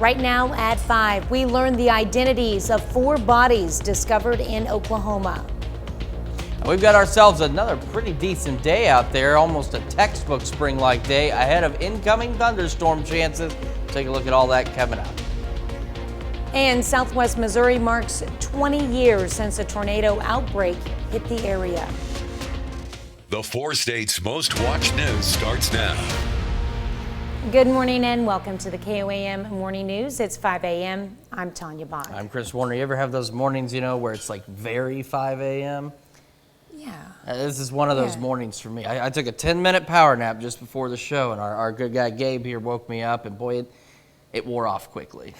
Right now at 5, we learn the identities of 4 bodies discovered in Oklahoma. We've got ourselves another pretty decent day out there, almost a textbook spring-like day ahead of incoming thunderstorm chances. Take a look at all that coming up. And Southwest Missouri marks 20 years since a tornado outbreak hit the area. The 4 states' most watched news starts now. Good morning and welcome to the KOAM Morning News. It's 5 a.m. I'm Tanya Bach. I'm Chris Warner. You ever have those mornings, where it's like very 5 a.m.? Yeah. This is one of those mornings for me. I took a 10-minute power nap just before the show, and our good guy Gabe here woke me up, and boy, it wore off quickly.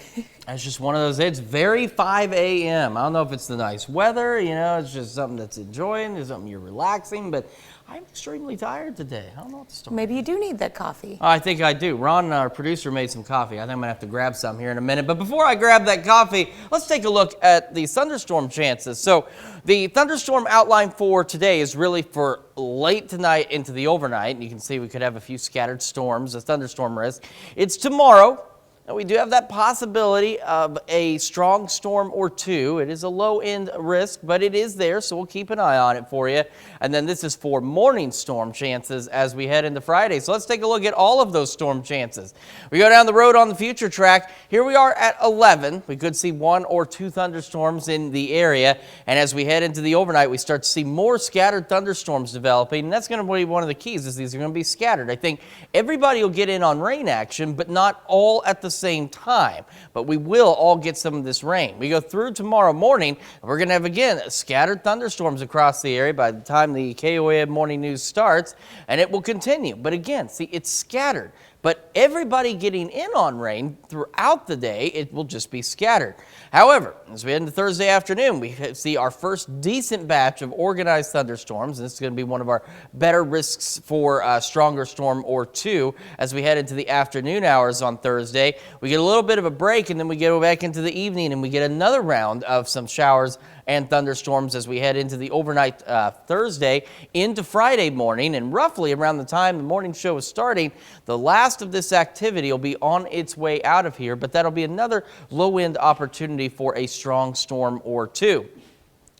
It's just one of those, it's very 5 a.m. I don't know if it's the nice weather, it's just something that's enjoying, it's something you're relaxing, but I'm extremely tired today. I don't know what the story is. Maybe you do need that coffee. I think I do. Ron, our producer, made some coffee. I think I'm going to have to grab some here in a minute. But before I grab that coffee, let's take a look at the thunderstorm chances. So the thunderstorm outline for today is really for late tonight into the overnight. And you can see we could have a few scattered storms, a thunderstorm risk. It's tomorrow. Now, we do have that possibility of a strong storm or two. It is a low-end risk, but it is there, so we'll keep an eye on it for you. And then this is for morning storm chances as we head into Friday. So let's take a look at all of those storm chances. We go down the road on the future track. Here we are at 11. We could see 1 or 2 thunderstorms in the area. And as we head into the overnight, we start to see more scattered thunderstorms developing. And that's going to be one of the keys, is these are going to be scattered. I think everybody will get in on rain action, but not all at the same time, but we will all get some of this rain. We go through tomorrow morning, and we're going to have, again, scattered thunderstorms across the area by the time the KOAM morning news starts, and it will continue. But again, see, it's scattered. But everybody getting in on rain throughout the day, it will just be scattered. However, as we head into Thursday afternoon, we see our first decent batch of organized thunderstorms. And this is going to be one of our better risks for a stronger storm or two as we head into the afternoon hours on Thursday. We get a little bit of a break, and then we go back into the evening, and we get another round of some showers and thunderstorms as we head into the overnight Thursday into Friday morning. And roughly around the time the morning show is starting, the last of this activity will be on its way out of here, but that'll be another low-end opportunity for a strong storm or two.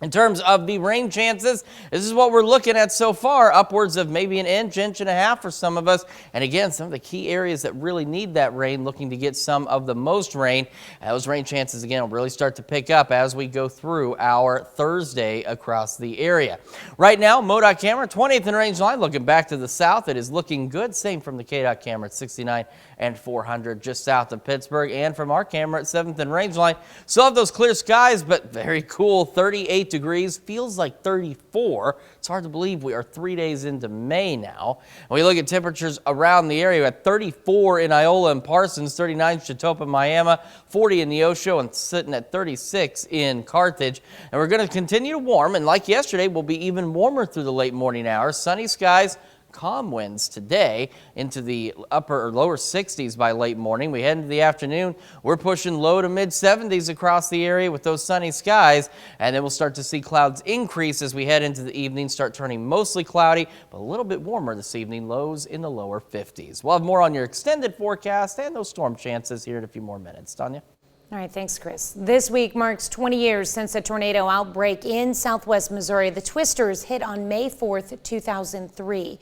In terms of the rain chances, this is what we're looking at so far, upwards of maybe an inch, inch and a half for some of us. And again, some of the key areas that really need that rain, looking to get some of the most rain. Those rain chances, again, will really start to pick up as we go through our Thursday across the area. Right now, MoDOT camera, 20th and range line, looking back to the south. It is looking good. Same from the KDOT camera at 69 and 400 just south of Pittsburgh. And from our camera at 7th and range line, still have those clear skies, but very cool, 38 degrees, feels like 34. It's hard to believe we are 3 days into May now. And we look at temperatures around the area at 34 in Iola and Parsons, 39 Chitopa, Miami, 40 in Neosho, and sitting at 36 in Carthage. And we're going to continue to warm, and like yesterday, we'll be even warmer through the late morning hours. Sunny skies, calm winds today into the upper or lower 60s by late morning. We head into the afternoon. We're pushing low to mid 70s across the area with those sunny skies. And then we'll start to see clouds increase as we head into the evening, start turning mostly cloudy, but a little bit warmer this evening, lows in the lower 50s. We'll have more on your extended forecast and those storm chances here in a few more minutes. Tanya? All right, thanks, Chris. This week marks 20 years since a tornado outbreak in Southwest Missouri. The Twisters hit on May 4th, 2003.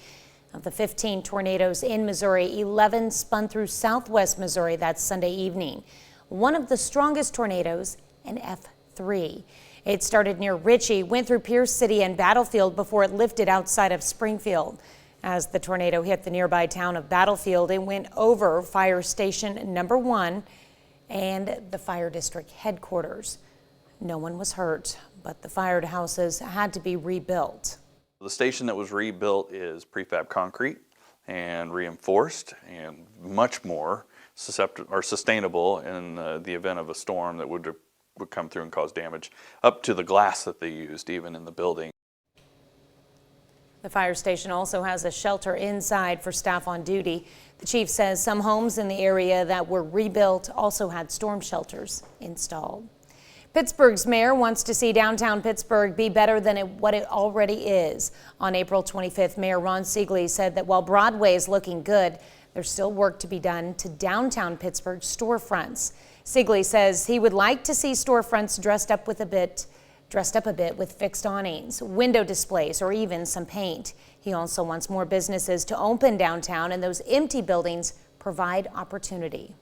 Of the 15 tornadoes in Missouri, 11 spun through Southwest Missouri that Sunday evening. One of the strongest tornadoes, an F3. It started near Ritchie, went through Pierce City and Battlefield before it lifted outside of Springfield. As the tornado hit the nearby town of Battlefield, it went over Fire Station Number 1 and the fire district headquarters. No one was hurt, but the firehouses had to be rebuilt. The station that was rebuilt is prefab concrete and reinforced and much more sustainable in the event of a storm that would come through and cause damage, up to the glass that they used even in the building. The fire station also has a shelter inside for staff on duty. The chief says some homes in the area that were rebuilt also had storm shelters installed. Pittsburgh's mayor wants to see downtown Pittsburgh be better than what it already is. On April 25th, Mayor Ron Siegley said that while Broadway is looking good, There's still work to be done to downtown Pittsburgh storefronts. Sigley says he would like to see storefronts dressed up a bit with fixed awnings, window displays, or even some paint. He also wants more businesses to open downtown, and those empty buildings provide opportunity.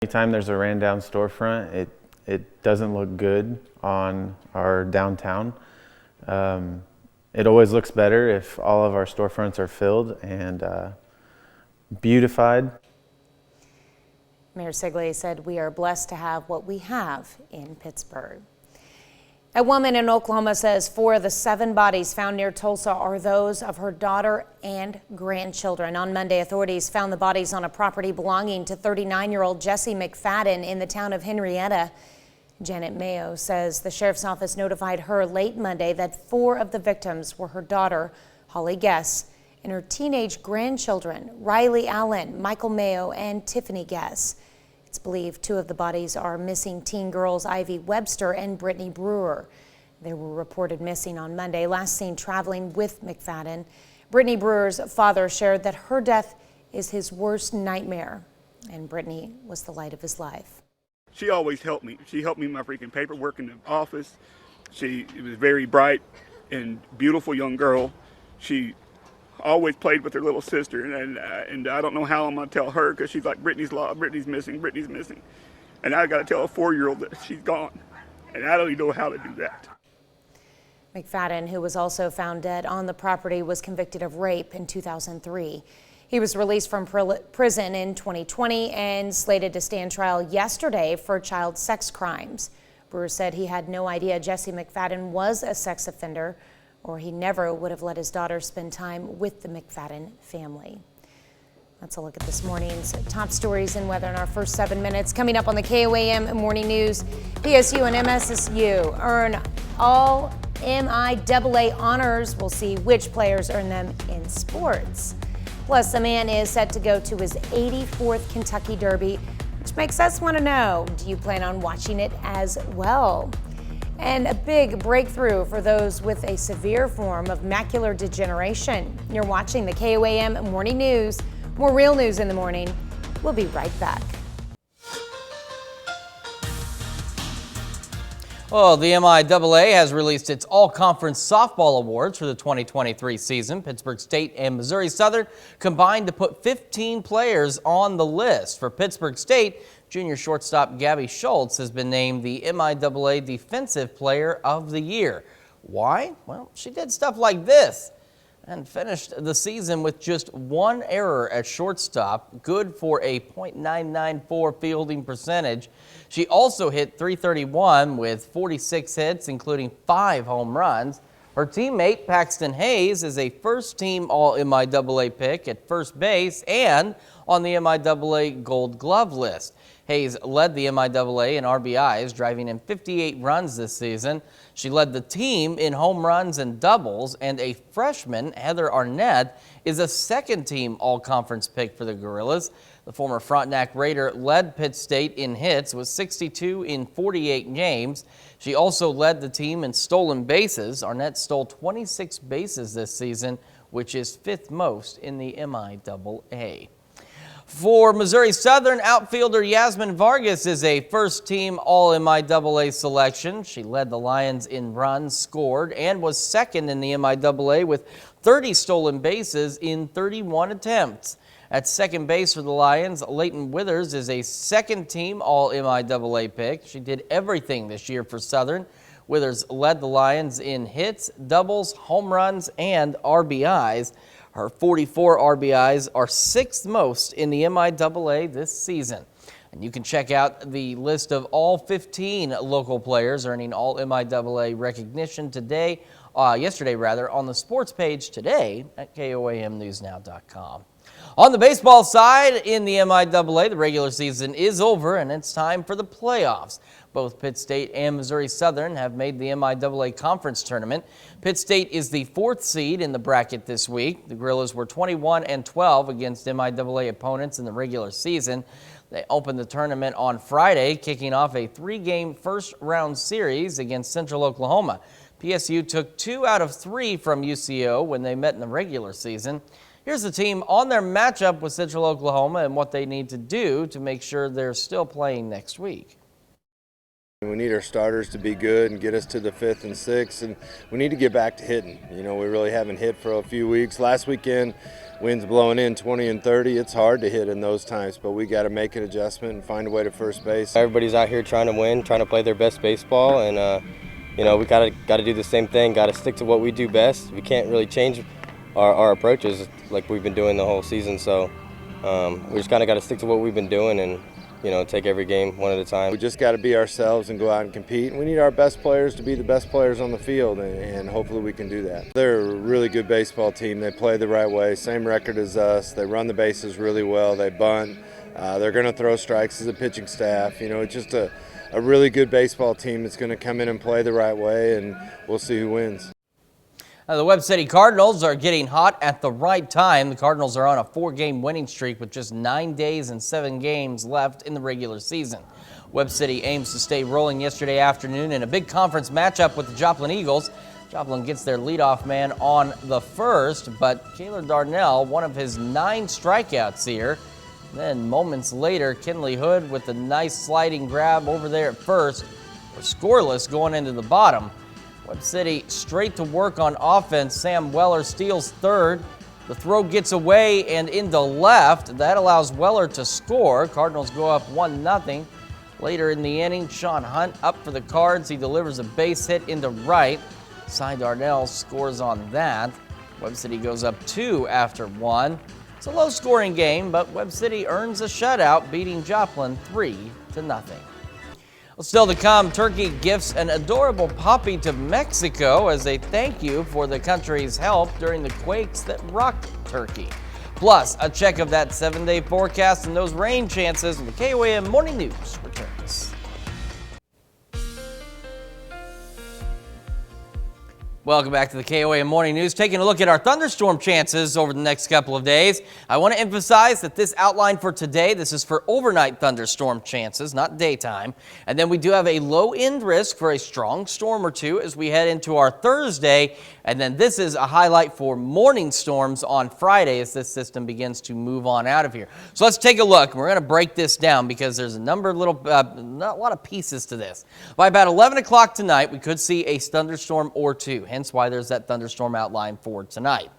Anytime there's a ran down storefront, it doesn't look good on our downtown. It always looks better if all of our storefronts are filled and beautified. Mayor Sigley said, "We are blessed to have what we have in Pittsburgh." A woman in Oklahoma says 4 of the 7 bodies found near Tulsa are those of her daughter and grandchildren. On Monday, authorities found the bodies on a property belonging to 39-year-old Jesse McFadden in the town of Henrietta. Janet Mayo says the sheriff's office notified her late Monday that 4 of the victims were her daughter, Holly Guess, and her teenage grandchildren, Riley Allen, Michael Mayo, and Tiffany Guess. It's believed 2 of the bodies are missing teen girls Ivy Webster and Brittany Brewer. They were reported missing on Monday, last seen traveling with McFadden. Brittany Brewer's father shared that her death is his worst nightmare, and Brittany was the light of his life. She always helped me. She helped me in my freaking paperwork in the office. She was a very bright and beautiful young girl. She always played with her little sister, and I don't know how I'm gonna tell her, because she's like, Brittany's lost, Brittany's missing, and I gotta tell a 4-year-old that she's gone, and I don't even know how to do that. McFadden, who was also found dead on the property, was convicted of rape in 2003. He was released from prison in 2020 and slated to stand trial yesterday for child sex crimes. Brewer said he had no idea Jesse McFadden was a sex offender, or he never would have let his daughter spend time with the McFadden family. That's a look at this morning's top stories and weather in our first 7 minutes. Coming up on the KOAM Morning News, PSU and MSSU earn all MIAA honors. We'll see which players earn them in sports. Plus, a man is set to go to his 84th Kentucky Derby, which makes us want to know, do you plan on watching it as well? And a big breakthrough for those with a severe form of macular degeneration. You're watching the KOAM Morning News. More real news in the morning. We'll be right back. Well, the MIAA has released its all-conference softball awards for the 2023 season. Pittsburgh State and Missouri Southern combined to put 15 players on the list. For Pittsburgh State, junior shortstop Gabby Schultz has been named the MIAA Defensive Player of the Year. Why? Well, she did stuff like this and finished the season with just 1 error at shortstop, good for a .994 fielding percentage. She also hit .331 with 46 hits, including 5 home runs. Her teammate, Paxton Hayes, is a first-team All-MIAA pick at first base and on the MIAA Gold Glove list. Hayes led the MIAA in RBIs, driving in 58 runs this season. She led the team in home runs and doubles, and a freshman, Heather Arnett, is a second-team All-Conference pick for the Gorillas. The former Frontenac Raider led Pitt State in hits with 62 in 48 games. She also led the team in stolen bases. Arnett stole 26 bases this season, which is 5th most in the MIAA. For Missouri Southern, outfielder Yasmin Vargas is a first-team All-MIAA selection. She led the Lions in runs scored and was second in the MIAA with 30 stolen bases in 31 attempts. At second base for the Lions, Leighton Withers is a second-team All-MIAA pick. She did everything this year for Southern. Withers led the Lions in hits, doubles, home runs, and RBIs. Her 44 RBIs are 6th most in the MIAA this season. And you can check out the list of all 15 local players earning all MIAA recognition yesterday on the sports page today at KOAMNewsNow.com. On the baseball side, in the MIAA, the regular season is over and it's time for the playoffs. Both Pitt State and Missouri Southern have made the MIAA conference tournament. Pitt State is the 4th seed in the bracket this week. The Gorillas were 21-12 against MIAA opponents in the regular season. They opened the tournament on Friday, kicking off a 3-game first-round series against Central Oklahoma. PSU took 2 out of 3 from UCO when they met in the regular season. Here's the team on their matchup with Central Oklahoma and what they need to do to make sure they're still playing next week. We need our starters to be good and get us to the 5th and 6th, and we need to get back to hitting. You know, we really haven't hit for a few weeks. Last weekend, winds blowing in 20 and 30. It's hard to hit in those times, but we got to make an adjustment and find a way to first base. Everybody's out here trying to win, trying to play their best baseball, and you know, we got to do the same thing. Got to stick to what we do best. We can't really change our approaches like we've been doing the whole season. So we just kind of got to stick to what we've been doing and, you know, take every game one at a time. We just got to be ourselves and go out and compete. And we need our best players to be the best players on the field, and hopefully we can do that. They're a really good baseball team. They play the right way, same record as us. They run the bases really well. They bunt. They're going to throw strikes as a pitching staff. You know, it's just a really good baseball team that's going to come in and play the right way, and we'll see who wins. The Webb City Cardinals are getting hot at the right time. The Cardinals are on a 4-game winning streak with just 9 days and 7 games left in the regular season. Webb City aims to stay rolling yesterday afternoon in a big conference matchup with the Joplin Eagles. Joplin gets their leadoff man on the first, but Kaylor Darnell, one of his 9 strikeouts here. Then moments later, Kinley Hood with a nice sliding grab over there at first. We're scoreless going into the bottom. Webb City straight to work on offense. Sam Weller steals third. The throw gets away and into left. That allows Weller to score. Cardinals go up 1-0. Later in the inning, Sean Hunt up for the Cards. He delivers a base hit into right. Cy Darnell scores on that. Webb City goes up 2 after 1. It's a low-scoring game, but Webb City earns a shutout, beating Joplin 3-0. Well, still to come, Turkey gifts an adorable puppy to Mexico as a thank you for the country's help during the quakes that rocked Turkey. Plus, a check of that 7-day forecast and those rain chances when the KOAM Morning News returns. Welcome back to the KOAM Morning News. Taking a look at our thunderstorm chances over the next couple of days. I want to emphasize that this outline for today, this is for overnight thunderstorm chances, not daytime. And then we do have a low end risk for a strong storm or two as we head into our Thursday. And then this is a highlight for morning storms on Friday as this system begins to move on out of here. So let's take a look. We're going to break this down because there's a number of little, not a lot of pieces to this. By about 11 o'clock tonight, we could see a thunderstorm or two. Hence why there's that thunderstorm outline for tonight.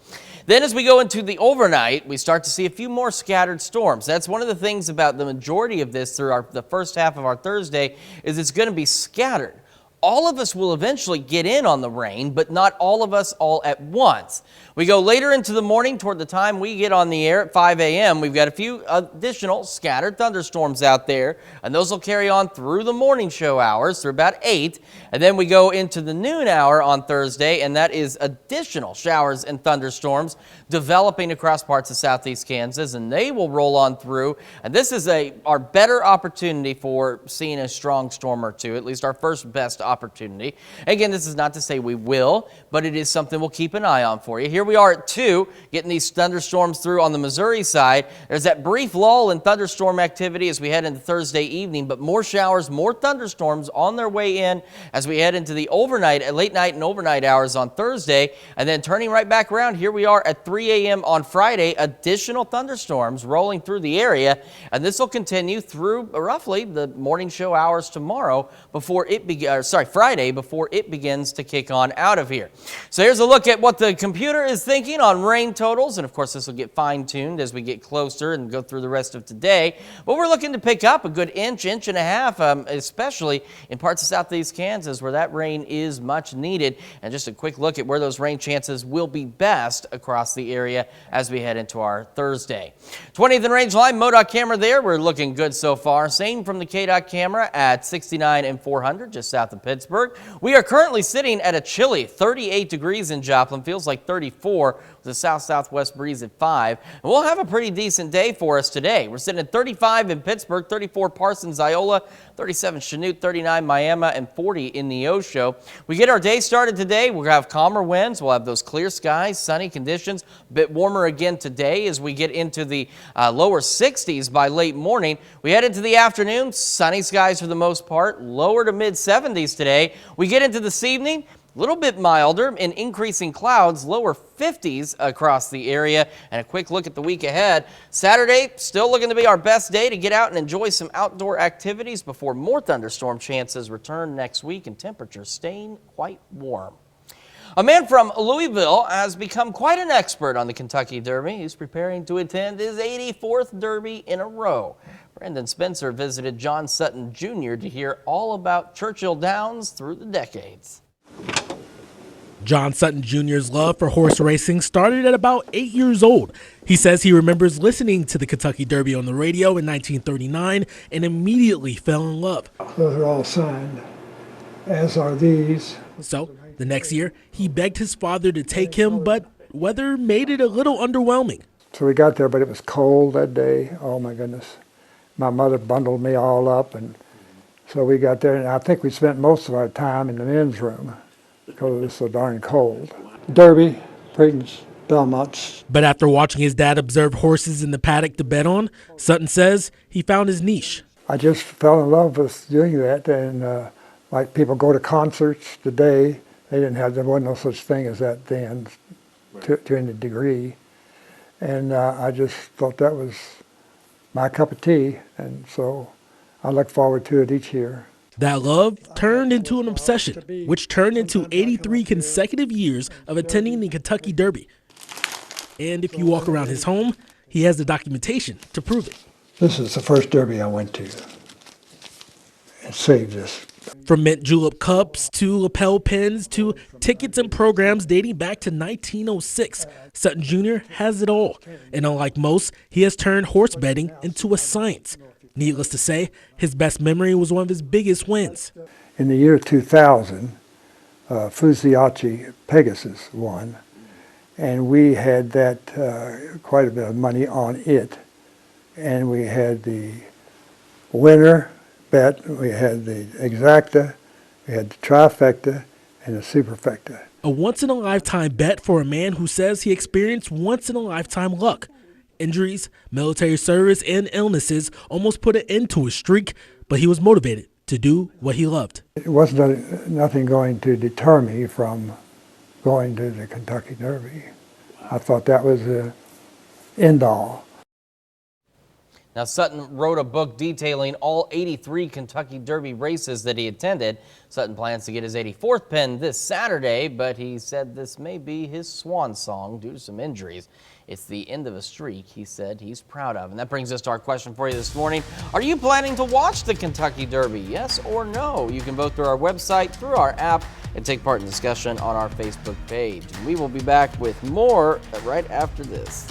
Then as we go into the overnight, we start to see a few more scattered storms. That's one of the things about the majority of this through the first half of our Thursday is it's going to be scattered. All of us will eventually get in on the rain, but not all of us all at once. We go later into the morning toward the time we get on the air at 5 a.m. We've got a few additional scattered thunderstorms out there, and those will carry on through the morning show hours through about 8. And then we go into the noon hour on Thursday, and that is additional showers and thunderstorms developing across parts of southeast Kansas, and they will roll on through. And this is our better opportunity for seeing a strong storm or two, at least our first best opportunity. Again, this is not to say we will, but it is something we'll keep an eye on for you. Here we are at 2, getting these thunderstorms through on the Missouri side. There's that brief lull in thunderstorm activity as we head into Thursday evening, but more showers, more thunderstorms on their way in as we head into the overnight, late night and overnight hours on Thursday. And then turning right back around, here we are at 3 a.m. on Friday, additional thunderstorms rolling through the area. And this will continue through roughly the morning show hours tomorrow before it Friday before it begins to kick on out of here. So here's a look at what the computer is thinking on rain totals. And of course, this will get fine-tuned as we get closer and go through the rest of today. But we're looking to pick up a good inch and a half, especially in parts of southeast Kansas where that rain is much needed. And just a quick look at where those rain chances will be best across the area as we head into our Thursday. 20th and range line, MoDOT camera there. We're looking good so far. Same from the KDOT camera at 69 and 400 just south of Pittsburgh. We are currently sitting at a chilly 38 degrees in Joplin. Feels like 34 with a south-southwest breeze at 5. And we'll have a pretty decent day for us today. We're sitting at 35 in Pittsburgh, 34 Parsons, Iola, 37 Chanute, 39 Miami, and 40 in Neosho. We get our day started today. We'll have calmer winds. We'll have those clear skies, sunny conditions. A bit warmer again today as we get into the lower 60s by late morning. We head into the afternoon, sunny skies for the most part, lower to mid 70s today. We get into this evening. A little bit milder and increasing clouds, lower 50s across the area. And a quick look at the week ahead. Saturday, still looking to be our best day to get out and enjoy some outdoor activities before more thunderstorm chances return next week and temperatures staying quite warm. A man from Louisville has become quite an expert on the Kentucky Derby. He's preparing to attend his 84th Derby in a row. Brandon Spencer visited John Sutton Jr. to hear all about Churchill Downs through the decades. John Sutton Jr.'s love for horse racing started at about 8 years old. He says he remembers listening to the Kentucky Derby on the radio in 1939 and immediately fell in love. Those are all signed, as are these. So the next year, he begged his father to take him, but weather made it a little underwhelming. So we got there, but it was cold that day. Oh my goodness. My mother bundled me all up, and so we got there, and I think we spent most of our time in the men's room because it was so darn cold. Derby, Preakness, Belmont's. But after watching his dad observe horses in the paddock to bet on, Sutton says he found his niche. I just fell in love with doing that, and like people go to concerts today, there wasn't no such thing as that then, to any degree. And I just thought that was my cup of tea, and so I look forward to it each year. That love turned into an obsession, which turned into 83 consecutive years of attending the Kentucky Derby. And if you walk around his home, he has the documentation to prove it. This is the first Derby I went to, and saved this. From mint julep cups to lapel pins to tickets and programs dating back to 1906, Sutton Jr. has it all. And unlike most, he has turned horse betting into a science. Needless to say, his best memory was one of his biggest wins. In the year 2000, Fusiachi Pegasus won, and we had that quite a bit of money on it. And we had the winner bet, we had the exacta, we had the trifecta, and the superfecta. A once-in-a-lifetime bet for a man who says he experienced once-in-a-lifetime luck. Injuries, military service, and illnesses almost put an end to his streak, but he was motivated to do what he loved. It wasn't nothing going to deter me from going to the Kentucky Derby. I thought that was the end all. Now, Sutton wrote a book detailing all 83 Kentucky Derby races that he attended. Sutton plans to get his 84th pen this Saturday, but he said this may be his swan song due to some injuries. It's the end of a streak he said he's proud of. And that brings us to our question for you this morning. Are you planning to watch the Kentucky Derby? Yes or no? You can vote through our website, through our app, and take part in the discussion on our Facebook page. We will be back with more right after this.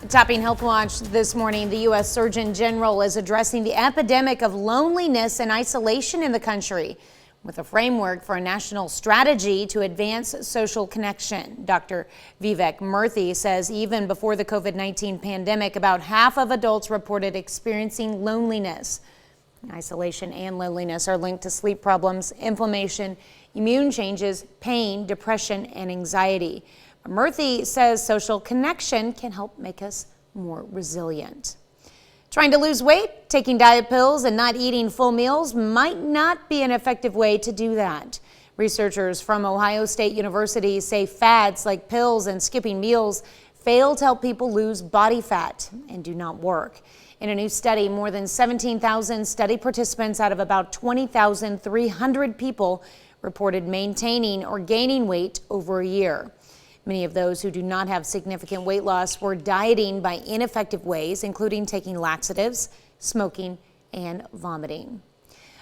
Topping Health Watch this morning, the U.S. Surgeon General is addressing the epidemic of loneliness and isolation in the country with a framework for a national strategy to advance social connection. Dr. Vivek Murthy says even before the COVID-19 pandemic, about half of adults reported experiencing loneliness. Isolation and loneliness are linked to sleep problems, inflammation, immune changes, pain, depression, and anxiety. Murthy says social connection can help make us more resilient. Trying to lose weight, taking diet pills, and not eating full meals might not be an effective way to do that. Researchers from Ohio State University say fads like pills and skipping meals fail to help people lose body fat and do not work. In a new study, more than 17,000 study participants out of about 20,300 people reported maintaining or gaining weight over a year. Many of those who do not have significant weight loss were dieting by ineffective ways, including taking laxatives, smoking, and vomiting.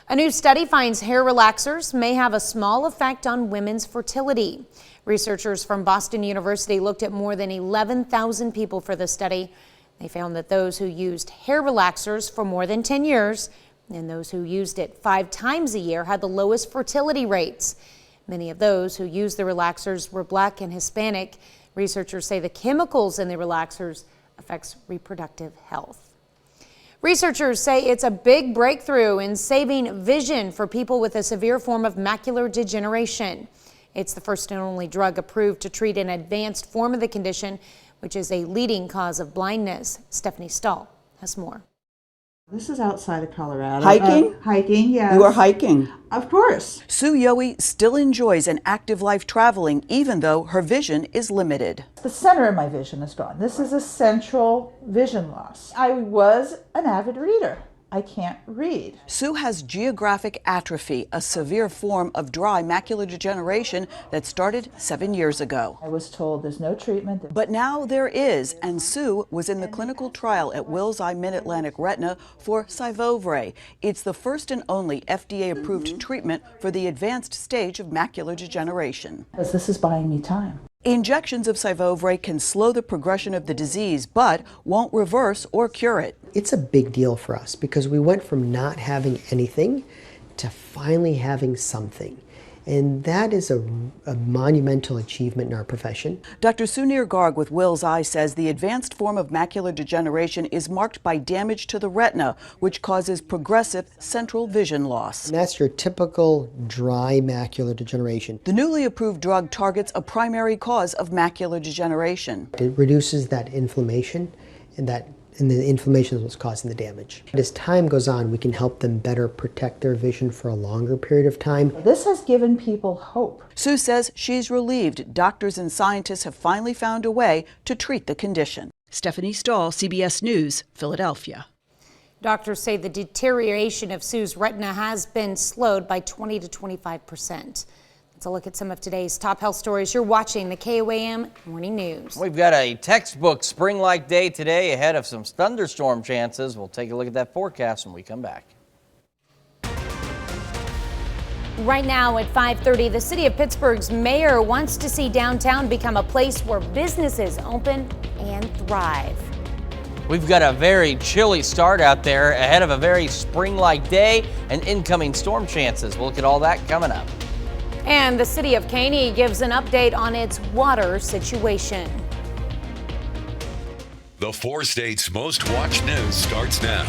A new study finds hair relaxers may have a small effect on women's fertility. Researchers from Boston University looked at more than 11,000 people for the study. They found that those who used hair relaxers for more than 10 years and those who used it 5 times a year had the lowest fertility rates. Many of those who used the relaxers were Black and Hispanic. Researchers say the chemicals in the relaxers affects reproductive health. Researchers say it's a big breakthrough in saving vision for people with a severe form of macular degeneration. It's the first and only drug approved to treat an advanced form of the condition, which is a leading cause of blindness. Stephanie Stahl has more. This is outside of Colorado. Hiking? Hiking, yes. You are hiking? Of course. Sue Yohe still enjoys an active life traveling, even though her vision is limited. The center of my vision is gone. This is a central vision loss. I was an avid reader. I can't read. Sue has geographic atrophy, a severe form of dry macular degeneration that started 7 years ago. I was told there's no treatment. But now there is, and Sue was in the clinical trial at Wills Eye Mid-Atlantic Retina for Syfovre. It's the first and only FDA-approved treatment for the advanced stage of macular degeneration. Because this is buying me time. Injections of Syfovre can slow the progression of the disease, but won't reverse or cure it. It's a big deal for us because we went from not having anything to finally having something. And that is a monumental achievement in our profession. Dr. Sunir Garg with Wills Eye says the advanced form of macular degeneration is marked by damage to the retina, which causes progressive central vision loss. And that's your typical dry macular degeneration. The newly approved drug targets a primary cause of macular degeneration. It reduces that inflammation, and the inflammation is what's causing the damage. But as time goes on, we can help them better protect their vision for a longer period of time. This has given people hope. Sue says she's relieved doctors and scientists have finally found a way to treat the condition. Stephanie Stahl, CBS News, Philadelphia. Doctors say the deterioration of Sue's retina has been slowed by 20 to 25%. Let's look at some of today's top health stories. You're watching the KOAM Morning News. We've got a textbook spring-like day today ahead of some thunderstorm chances. We'll take a look at that forecast when we come back. Right now at 5:30, the city of Pittsburgh's mayor wants to see downtown become a place where businesses open and thrive. We've got a very chilly start out there ahead of a very spring-like day and incoming storm chances. We'll look at all that coming up. And the city of Caney gives an update on its water situation. The 4 states' most watched news starts now.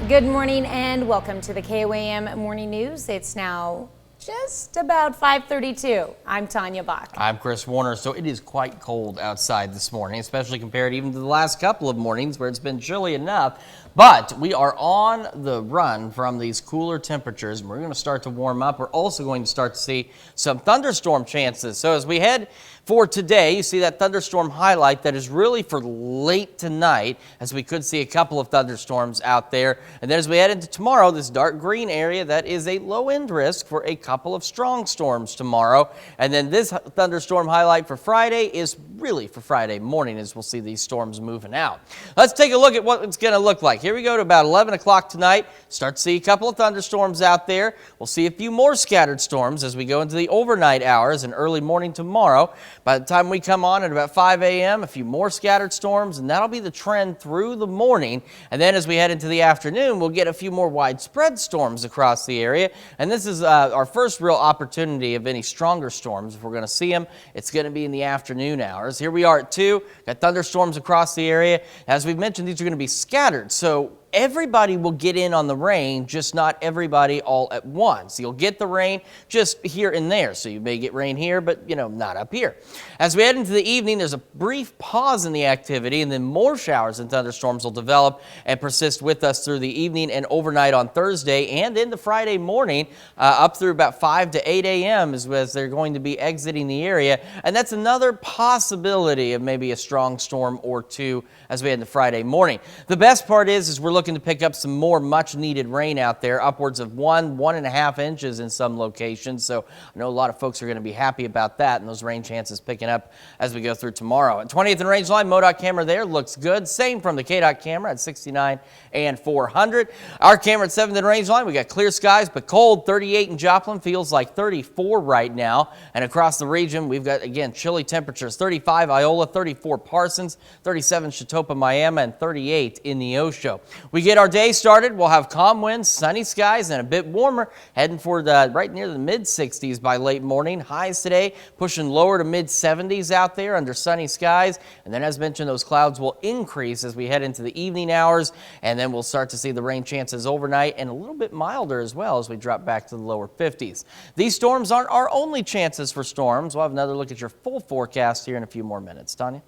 Good morning and welcome to the KOAM Morning News. It's now just about 5:32. I'm Tanya Bach. I'm Chris Warner. So it is quite cold outside this morning, especially compared even to the last couple of mornings where it's been chilly enough. But we are on the run from these cooler temperatures, and we're going to start to warm up. We're also going to start to see some thunderstorm chances. So as we head for today, you see that thunderstorm highlight that is really for late tonight, as we could see a couple of thunderstorms out there. And then as we head into tomorrow, this dark green area, that is a low-end risk for a couple of strong storms tomorrow. And then this thunderstorm highlight for Friday is really for Friday morning, as we'll see these storms moving out. Let's take a look at what it's going to look like. Here we go to about 11 o'clock tonight. Start to see a couple of thunderstorms out there. We'll see a few more scattered storms as we go into the overnight hours and early morning tomorrow. By the time we come on at about 5 a.m., a few more scattered storms, and that'll be the trend through the morning. And then as we head into the afternoon, we'll get a few more widespread storms across the area. And this is our first real opportunity of any stronger storms. If we're going to see them, it's going to be in the afternoon hours. Here we are at 2. Got thunderstorms across the area. As we've mentioned, these are going to be scattered. So everybody will get in on the rain, just not everybody all at once. You'll get the rain just here and there. So you may get rain here, but not up here. As we head into the evening, there's a brief pause in the activity, and then more showers and thunderstorms will develop and persist with us through the evening and overnight on Thursday and into Friday morning, up through about 5 to 8 a.m. as they're going to be exiting the area. And that's another possibility of maybe a strong storm or two as we head into Friday morning. The best part is we're looking to pick up some more much needed rain out there, upwards of 1.5 inches in some locations. So I know a lot of folks are going to be happy about that, and those rain chances picking up as we go through tomorrow. At 20th and range line, MoDOT camera there looks good. Same from the KDOT camera at 69 and 400. Our camera at 7th and range line, we got clear skies but cold. 38 in Joplin, feels like 34 right now. And across the region, we've got, again, chilly temperatures. 35 Iola, 34 Parsons, 37 Chetopa, Miami, and 38 in Neosho. We get our day started. We'll have calm winds, sunny skies, and a bit warmer, heading for right near the mid-60s by late morning. Highs today pushing lower to mid-70s out there under sunny skies. And then, as mentioned, those clouds will increase as we head into the evening hours, and then we'll start to see the rain chances overnight and a little bit milder as well as we drop back to the lower 50s. These storms aren't our only chances for storms. We'll have another look at your full forecast here in a few more minutes. Tanya?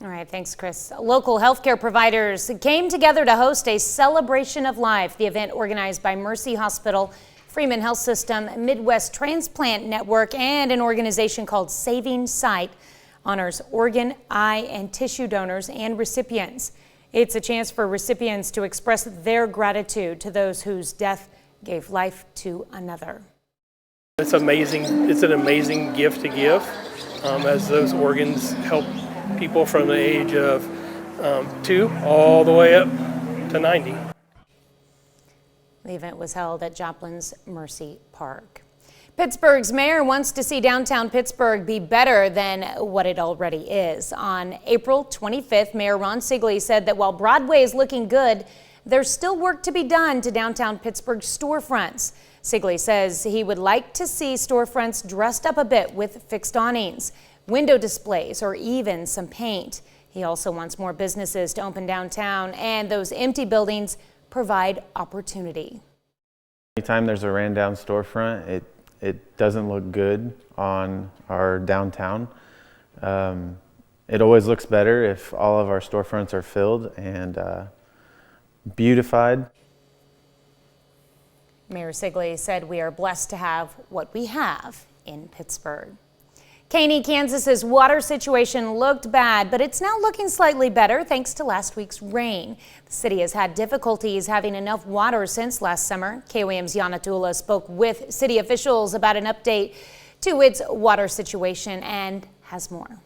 All right, thanks, Chris. Local healthcare providers came together to host a celebration of life. The event organized by Mercy Hospital, Freeman Health System, Midwest Transplant Network, and an organization called Saving Sight honors organ, eye, and tissue donors and recipients. It's a chance for recipients to express their gratitude to those whose death gave life to another. It's amazing. It's an amazing gift to give, as those organs help people from the age of 2 all the way up to 90. The event was held at Joplin's Mercy Park. Pittsburgh's mayor wants to see downtown Pittsburgh be better than what it already is. On April 25th, Mayor Ron Sigley said that while Broadway is looking good, there's still work to be done to downtown Pittsburgh storefronts. Sigley says he would like to see storefronts dressed up a bit with fixed awnings, window displays, or even some paint. He also wants more businesses to open downtown, and those empty buildings provide opportunity. Anytime there's a ran down storefront, it doesn't look good on our downtown. It always looks better if all of our storefronts are filled and beautified. Mayor Sigley said we are blessed to have what we have in Pittsburgh. Caney, Kansas's water situation looked bad, but it's now looking slightly better thanks to last week's rain. The city has had difficulties having enough water since last summer. KOAM's Yana Tula spoke with city officials about an update to its water situation and has more.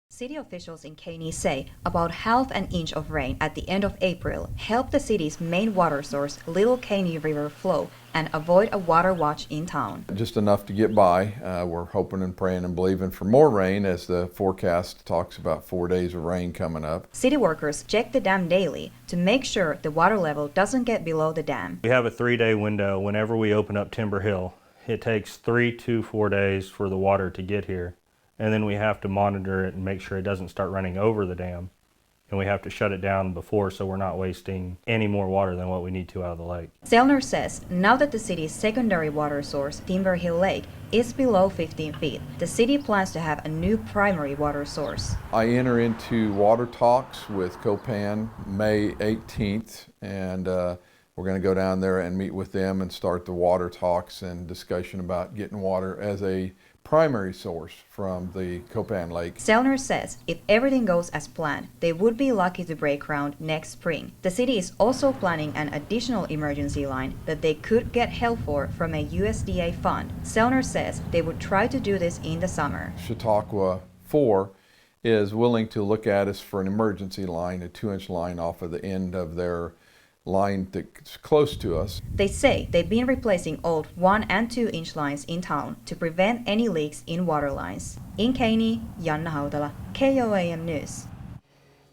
City officials in Caney say about half an inch of rain at the end of April helped the city's main water source, Little Caney River, flow and avoid a water watch in town. Just enough to get by. We're hoping and praying and believing for more rain as the forecast talks about 4 days of rain coming up. City workers check the dam daily to make sure the water level doesn't get below the dam. We have a 3-day window whenever we open up Timber Hill. It takes 3 to 4 days for the water to get here. And then we have to monitor it and make sure it doesn't start running over the dam. And we have to shut it down before so we're not wasting any more water than what we need to out of the lake. Zellner says now that the city's secondary water source, Timber Hill Lake, is below 15 feet, the city plans to have a new primary water source. I enter into water talks with KOAM May 18th, and we're going to go down there and meet with them and start the water talks and discussion about getting water as a primary source from the KOAM Lake. Zellner says if everything goes as planned, they would be lucky to break ground next spring. The city is also planning an additional emergency line that they could get help for from a USDA fund. Zellner says they would try to do this in the summer. Chautauqua 4 is willing to look at us for an emergency line, a 2-inch line off of the end of their line that's close to us. They say they've been replacing old 1- and 2-inch lines in town to prevent any leaks in water lines. In Caney, Janna Hautala, KOAM News.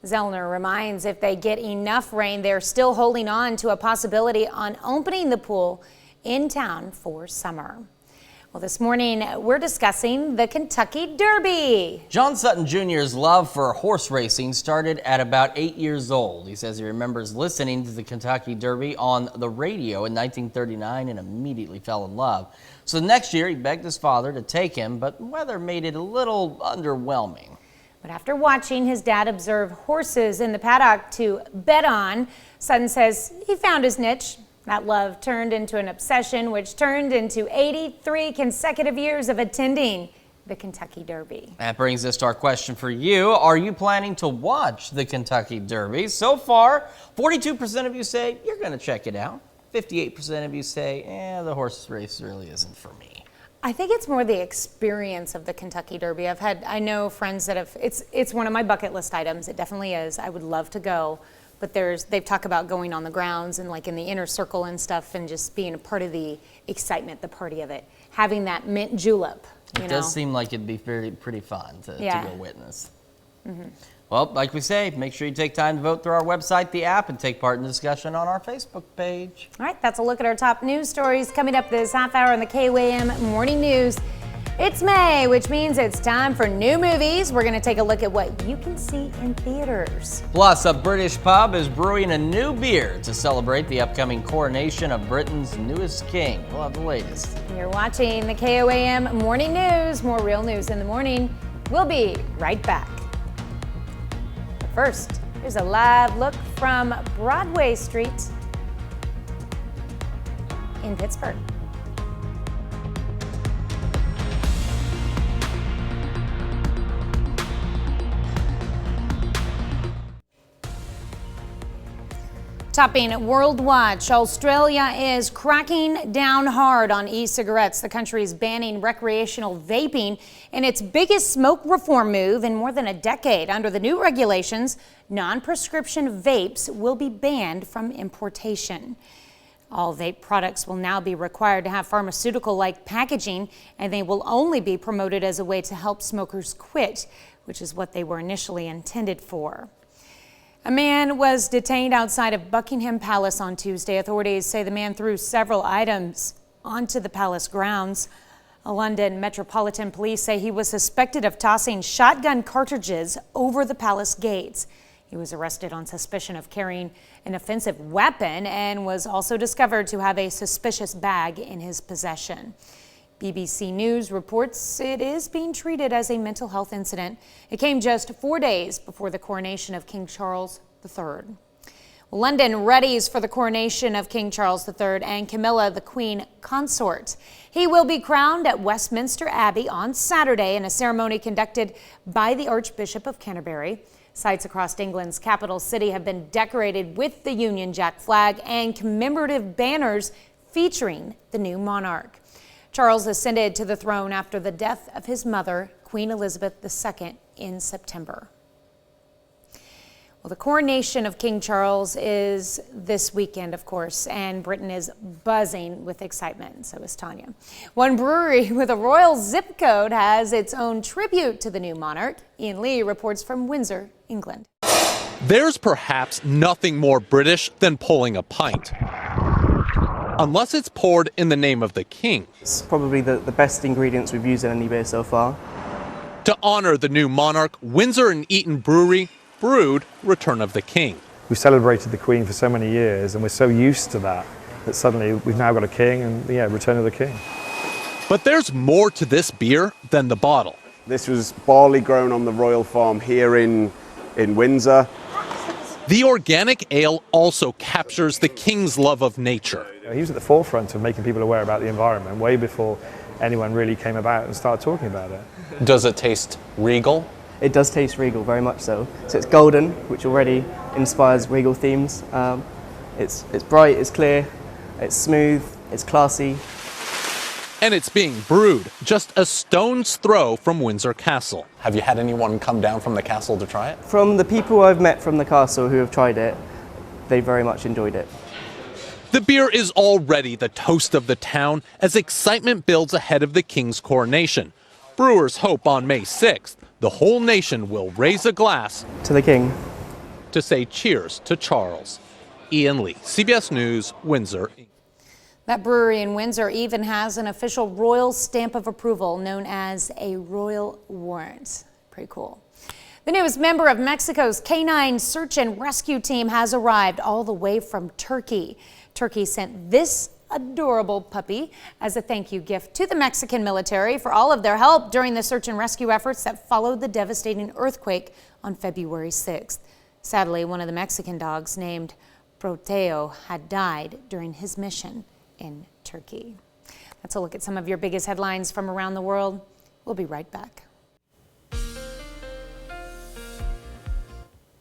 Zellner reminds if they get enough rain, they're still holding on to a possibility on opening the pool in town for summer. Well, this morning we're discussing the Kentucky Derby. John Sutton Jr.'s love for horse racing started at about 8 years old. He says he remembers listening to the Kentucky Derby on the radio in 1939 and immediately fell in love. So next year he begged his father to take him, but weather made it a little underwhelming. But after watching his dad observe horses in the paddock to bet on, Sutton says he found his niche. That love turned into an obsession, which turned into 83 consecutive years of attending the Kentucky Derby. That brings us to our question for you. Are you planning to watch the Kentucky Derby? So far, 42% of you say you're going to check it out. 58% of you say, the horse race really isn't for me. I think it's more the experience of the Kentucky Derby. I know friends that have, it's one of my bucket list items. It definitely is. I would love to go. But they've talked about going on the grounds and like in the inner circle and stuff and just being a part of the excitement, the party of it. Having that mint julep, It does seem like it'd be pretty fun to go witness. Mm-hmm. Well, like we say, make sure you take time to vote through our website, the app, and take part in the discussion on our Facebook page. All right, that's a look at our top news stories coming up this half hour on the KOAM Morning News. It's May, which means it's time for new movies. We're going to take a look at what you can see in theaters. Plus, a British pub is brewing a new beer to celebrate the upcoming coronation of Britain's newest king. We'll have the latest. You're watching the KOAM Morning News. More real news in the morning. We'll be right back. First, here's a live look from Broadway Street in Pittsburgh. Topping World Watch, Australia is cracking down hard on e-cigarettes. The country is banning recreational vaping in its biggest smoke reform move in more than a decade. Under the new regulations, non-prescription vapes will be banned from importation. All vape products will now be required to have pharmaceutical-like packaging, and they will only be promoted as a way to help smokers quit, which is what they were initially intended for. A man was detained outside of Buckingham Palace on Tuesday. Authorities say the man threw several items onto the palace grounds. London Metropolitan Police say he was suspected of tossing shotgun cartridges over the palace gates. He was arrested on suspicion of carrying an offensive weapon and was also discovered to have a suspicious bag in his possession. BBC News reports it is being treated as a mental health incident. It came just 4 days before the coronation of King Charles III. London readies for the coronation of King Charles III and Camilla, the Queen Consort. He will be crowned at Westminster Abbey on Saturday in a ceremony conducted by the Archbishop of Canterbury. Sites across England's capital city have been decorated with the Union Jack flag and commemorative banners featuring the new monarch. Charles ascended to the throne after the death of his mother, Queen Elizabeth II, in September. Well, the coronation of King Charles is this weekend, of course, and Britain is buzzing with excitement, and so is Tanya. One brewery with a royal zip code has its own tribute to the new monarch. Ian Lee reports from Windsor, England. There's perhaps nothing more British than pulling a pint. Unless it's poured in the name of the king. It's probably the best ingredients we've used in any beer so far. To honor the new monarch, Windsor and Eton Brewery brewed Return of the King. We've celebrated the Queen for so many years and we're so used to that suddenly we've now got a king and Return of the King. But there's more to this beer than the bottle. This was barley grown on the royal farm here in Windsor. The organic ale also captures the king's love of nature. He was at the forefront of making people aware about the environment way before anyone really came about and started talking about it. Does it taste regal? It does taste regal, very much so. So it's golden, which already inspires regal themes. It's bright, it's clear, it's smooth, it's classy. And it's being brewed just a stone's throw from Windsor Castle. Have you had anyone come down from the castle to try it? From the people I've met from the castle who have tried it, they very much enjoyed it. The beer is already the toast of the town as excitement builds ahead of the king's coronation. Brewers hope on May 6th, the whole nation will raise a glass to the king to say cheers to Charles. Ian Lee, CBS News, Windsor. That brewery in Windsor even has an official royal stamp of approval known as a royal warrant. Pretty cool. The newest member of Mexico's canine search and rescue team has arrived all the way from Turkey. Turkey sent this adorable puppy as a thank you gift to the Mexican military for all of their help during the search and rescue efforts that followed the devastating earthquake on February 6th. Sadly, one of the Mexican dogs named Proteo had died during his mission in Turkey. That's a look at some of your biggest headlines from around the world. We'll be right back.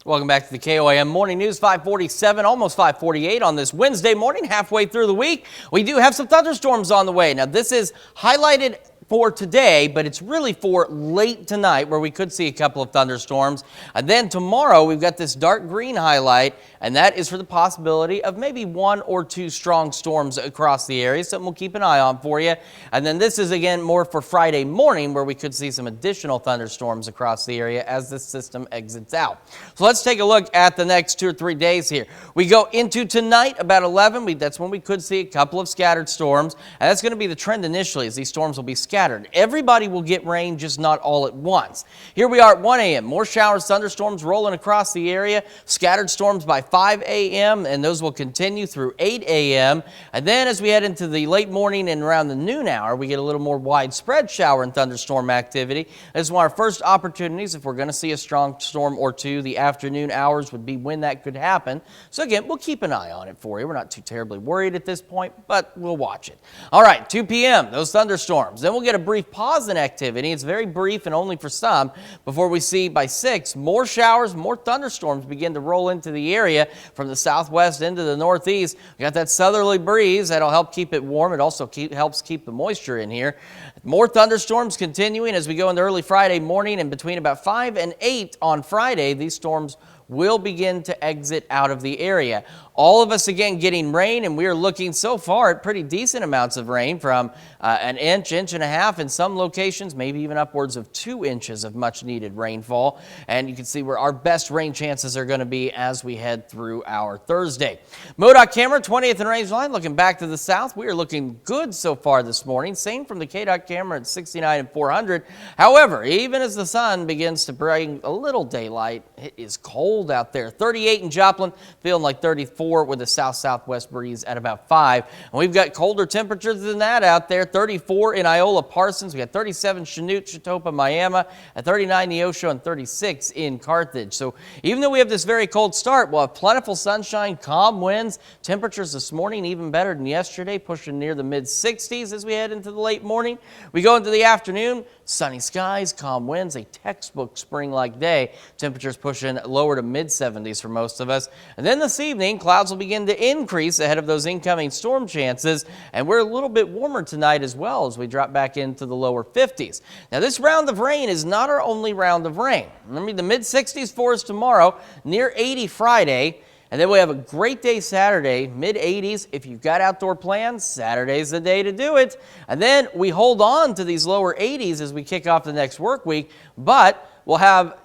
Welcome back to the KOAM Morning News, 547, almost 548 on this Wednesday morning, halfway through the week. We do have some thunderstorms on the way. Now, this is highlighted for today, but it's really for late tonight where we could see a couple of thunderstorms. And then tomorrow we've got this dark green highlight, and that is for the possibility of maybe 1 or 2 strong storms across the area. Something we'll keep an eye on for you. And then this is again more for Friday morning where we could see some additional thunderstorms across the area as this system exits out. So let's take a look at the next 2 or 3 days here. We go into tonight about 11. That's when we could see a couple of scattered storms. And that's going to be the trend initially as these storms will be scattered scattered. Everybody will get rain, just not all at once. Here we are at 1 a.m. More showers, thunderstorms rolling across the area. Scattered storms by 5 a.m. and those will continue through 8 a.m. And then as we head into the late morning and around the noon hour, we get a little more widespread shower and thunderstorm activity. This is one of our first opportunities. If we're going to see a strong storm or two, the afternoon hours would be when that could happen. So again, we'll keep an eye on it for you. We're not too terribly worried at this point, but we'll watch it. All right, 2 p.m., those thunderstorms. Then we'll get a brief pause in activity. It's very brief and only for some before we see by 6, more showers, more thunderstorms begin to roll into the area from the southwest into the northeast. We got that southerly breeze that'll help keep it warm. It also helps keep the moisture in here. More thunderstorms continuing as we go into early Friday morning, and between about 5 and 8 on Friday, these storms will begin to exit out of the area. All of us again getting rain, and we are looking so far at pretty decent amounts of rain from an inch, inch and a half in some locations, maybe even upwards of 2 inches of much needed rainfall. And you can see where our best rain chances are going to be as we head through our Thursday. MoDOT camera, 20th and range line, looking back to the south. We are looking good so far this morning. Same from the KDOT camera at 69 and 400. However, even as the sun begins to bring a little daylight, it is cold out there. 38 in Joplin, feeling like 34 with a south-southwest breeze at about 5. And we've got colder temperatures than that out there. 34 in Iola Parsons. We got 37 Chanute, Chitopa, Miami, at 39 Neosho, and 36 in Carthage. So even though we have this very cold start, we'll have plentiful sunshine, calm winds. Temperatures this morning even better than yesterday, pushing near the mid-60s as we head into the late morning. We go into the afternoon, sunny skies, calm winds, a textbook spring-like day. Temperatures pushing lower to mid-70s for most of us. And then this evening, clouds will begin to increase ahead of those incoming storm chances, and we're a little bit warmer tonight as well as we drop back into the lower 50s. Now, this round of rain is not our only round of rain. Remember, the mid-60s for us tomorrow, near 80 Friday, and then we have a great day Saturday, mid-80s. If you've got outdoor plans, Saturday's the day to do it. And then we hold on to these lower 80s as we kick off the next work week, but we'll have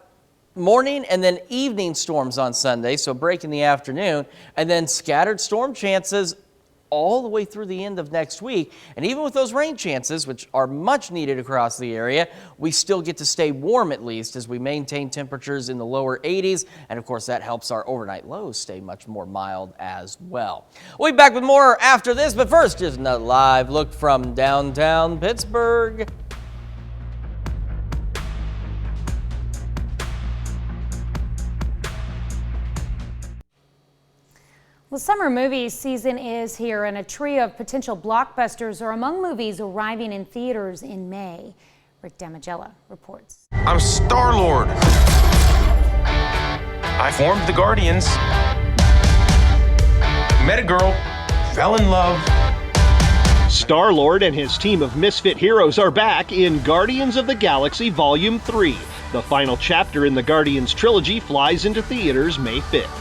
morning and then evening storms on Sunday, so break in the afternoon, and then scattered storm chances all the way through the end of next week. And even with those rain chances, which are much needed across the area, we still get to stay warm at least as we maintain temperatures in the lower 80s. And of course, that helps our overnight lows stay much more mild as well. We'll be back with more after this, but first, just a live look from downtown Pittsburgh. Well, summer movie season is here, and a trio of potential blockbusters are among movies arriving in theaters in May. Rick Damigella reports. I'm Star-Lord. I formed the Guardians. Met a girl, fell in love. Star-Lord and his team of misfit heroes are back in Guardians of the Galaxy Volume 3. The final chapter in the Guardians trilogy flies into theaters May 5th.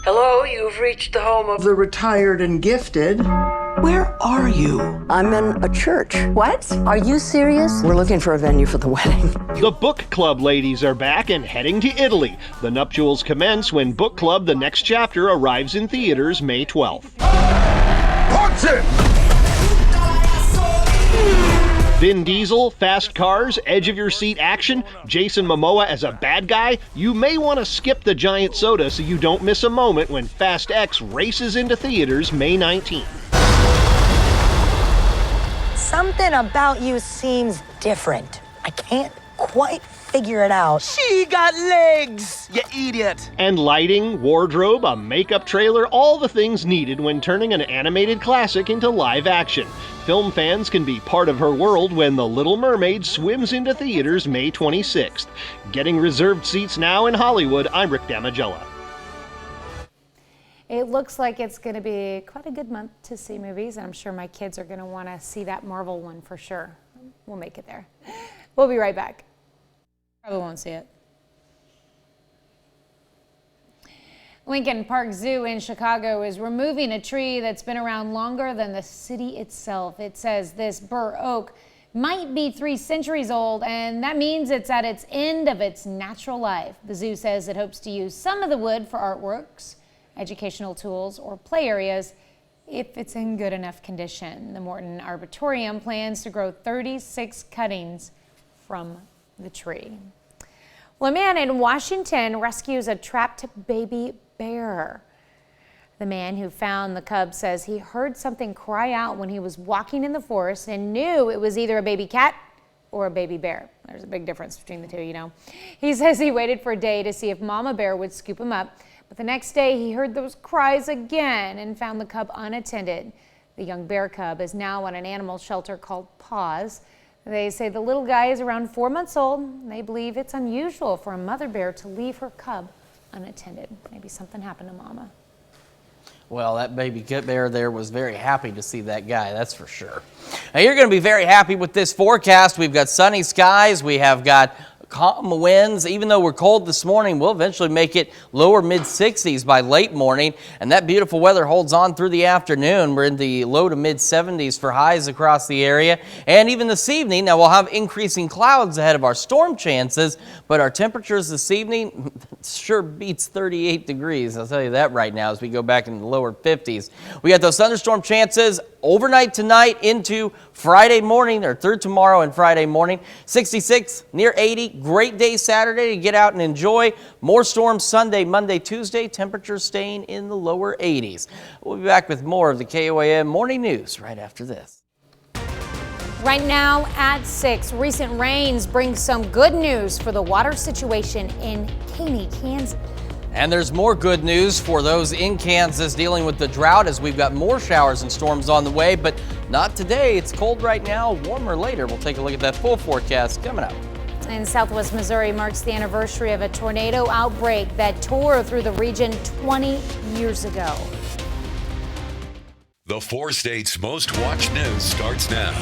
Hello, you've reached the home of the retired and gifted. Where are you? I'm in a church. What? Are you serious? We're looking for a venue for the wedding. The book club ladies are back and heading to Italy. The nuptials commence when Book Club The Next Chapter arrives in theaters May 12th. Punch it! Vin Diesel, fast cars, edge-of-your-seat action, Jason Momoa as a bad guy. You may want to skip the giant soda so you don't miss a moment when Fast X races into theaters May 19th. Something about you seems different. I can't quite figure it out. She got legs, you idiot! And lighting, wardrobe, a makeup trailer, all the things needed when turning an animated classic into live action. Film fans can be part of her world when The Little Mermaid swims into theaters May 26th. Getting reserved seats now in Hollywood, I'm Rick Damigella. It looks like it's going to be quite a good month to see movies, and I'm sure my kids are going to want to see that Marvel one for sure. We'll make it there. We'll be right back. Probably won't see it. Lincoln Park Zoo in Chicago is removing a tree that's been around longer than the city itself. It says this bur oak might be 3 centuries old, and that means it's at its end of its natural life. The zoo says it hopes to use some of the wood for artworks, educational tools, or play areas if it's in good enough condition. The Morton Arboretum plans to grow 36 cuttings from the tree. Well, a man in Washington rescues a trapped baby bear. The man who found the cub says he heard something cry out when he was walking in the forest and knew it was either a baby cat or a baby bear. There's a big difference between the two, you know. He says he waited for a day to see if mama bear would scoop him up, but the next day he heard those cries again and found the cub unattended. The young bear cub is now at an animal shelter called Paws. They say the little guy is around 4 months old. They believe it's unusual for a mother bear to leave her cub unattended. Maybe something happened to mama. Well, that baby bear there was very happy to see that guy, that's for sure. Now, you're going to be very happy with this forecast. We've got sunny skies. We have got calm winds. Even though we're cold this morning, we'll eventually make it lower mid-60s by late morning, and that beautiful weather holds on through the afternoon. We're in the low to mid-70s for highs across the area, and even this evening, now we'll have increasing clouds ahead of our storm chances, but our temperatures this evening sure beats 38 degrees. I'll tell you that right now as we go back into the lower 50s. We got those thunderstorm chances overnight tonight into Friday morning, or through tomorrow and Friday morning. 66, near 80. Great day Saturday to get out and enjoy. More storms Sunday, Monday, Tuesday. Temperatures staying in the lower 80s. We'll be back with more of the KOAM Morning News right after this. Right now at 6, recent rains bring some good news for the water situation in Caney, Kansas. And there's more good news for those in Kansas dealing with the drought, as we've got more showers and storms on the way, but not today. It's cold right now, warmer later. We'll take a look at that full forecast coming up. In southwest Missouri marks the anniversary of a tornado outbreak that tore through the region 20 years ago. The 4 states' most watched news starts now.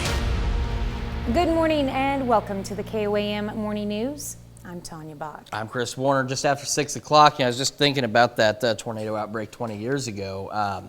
Good morning and welcome to the KOAM Morning News. I'm Tanya Bach. I'm Chris Warner. Just after 6 o'clock, I was just thinking about that tornado outbreak 20 years ago.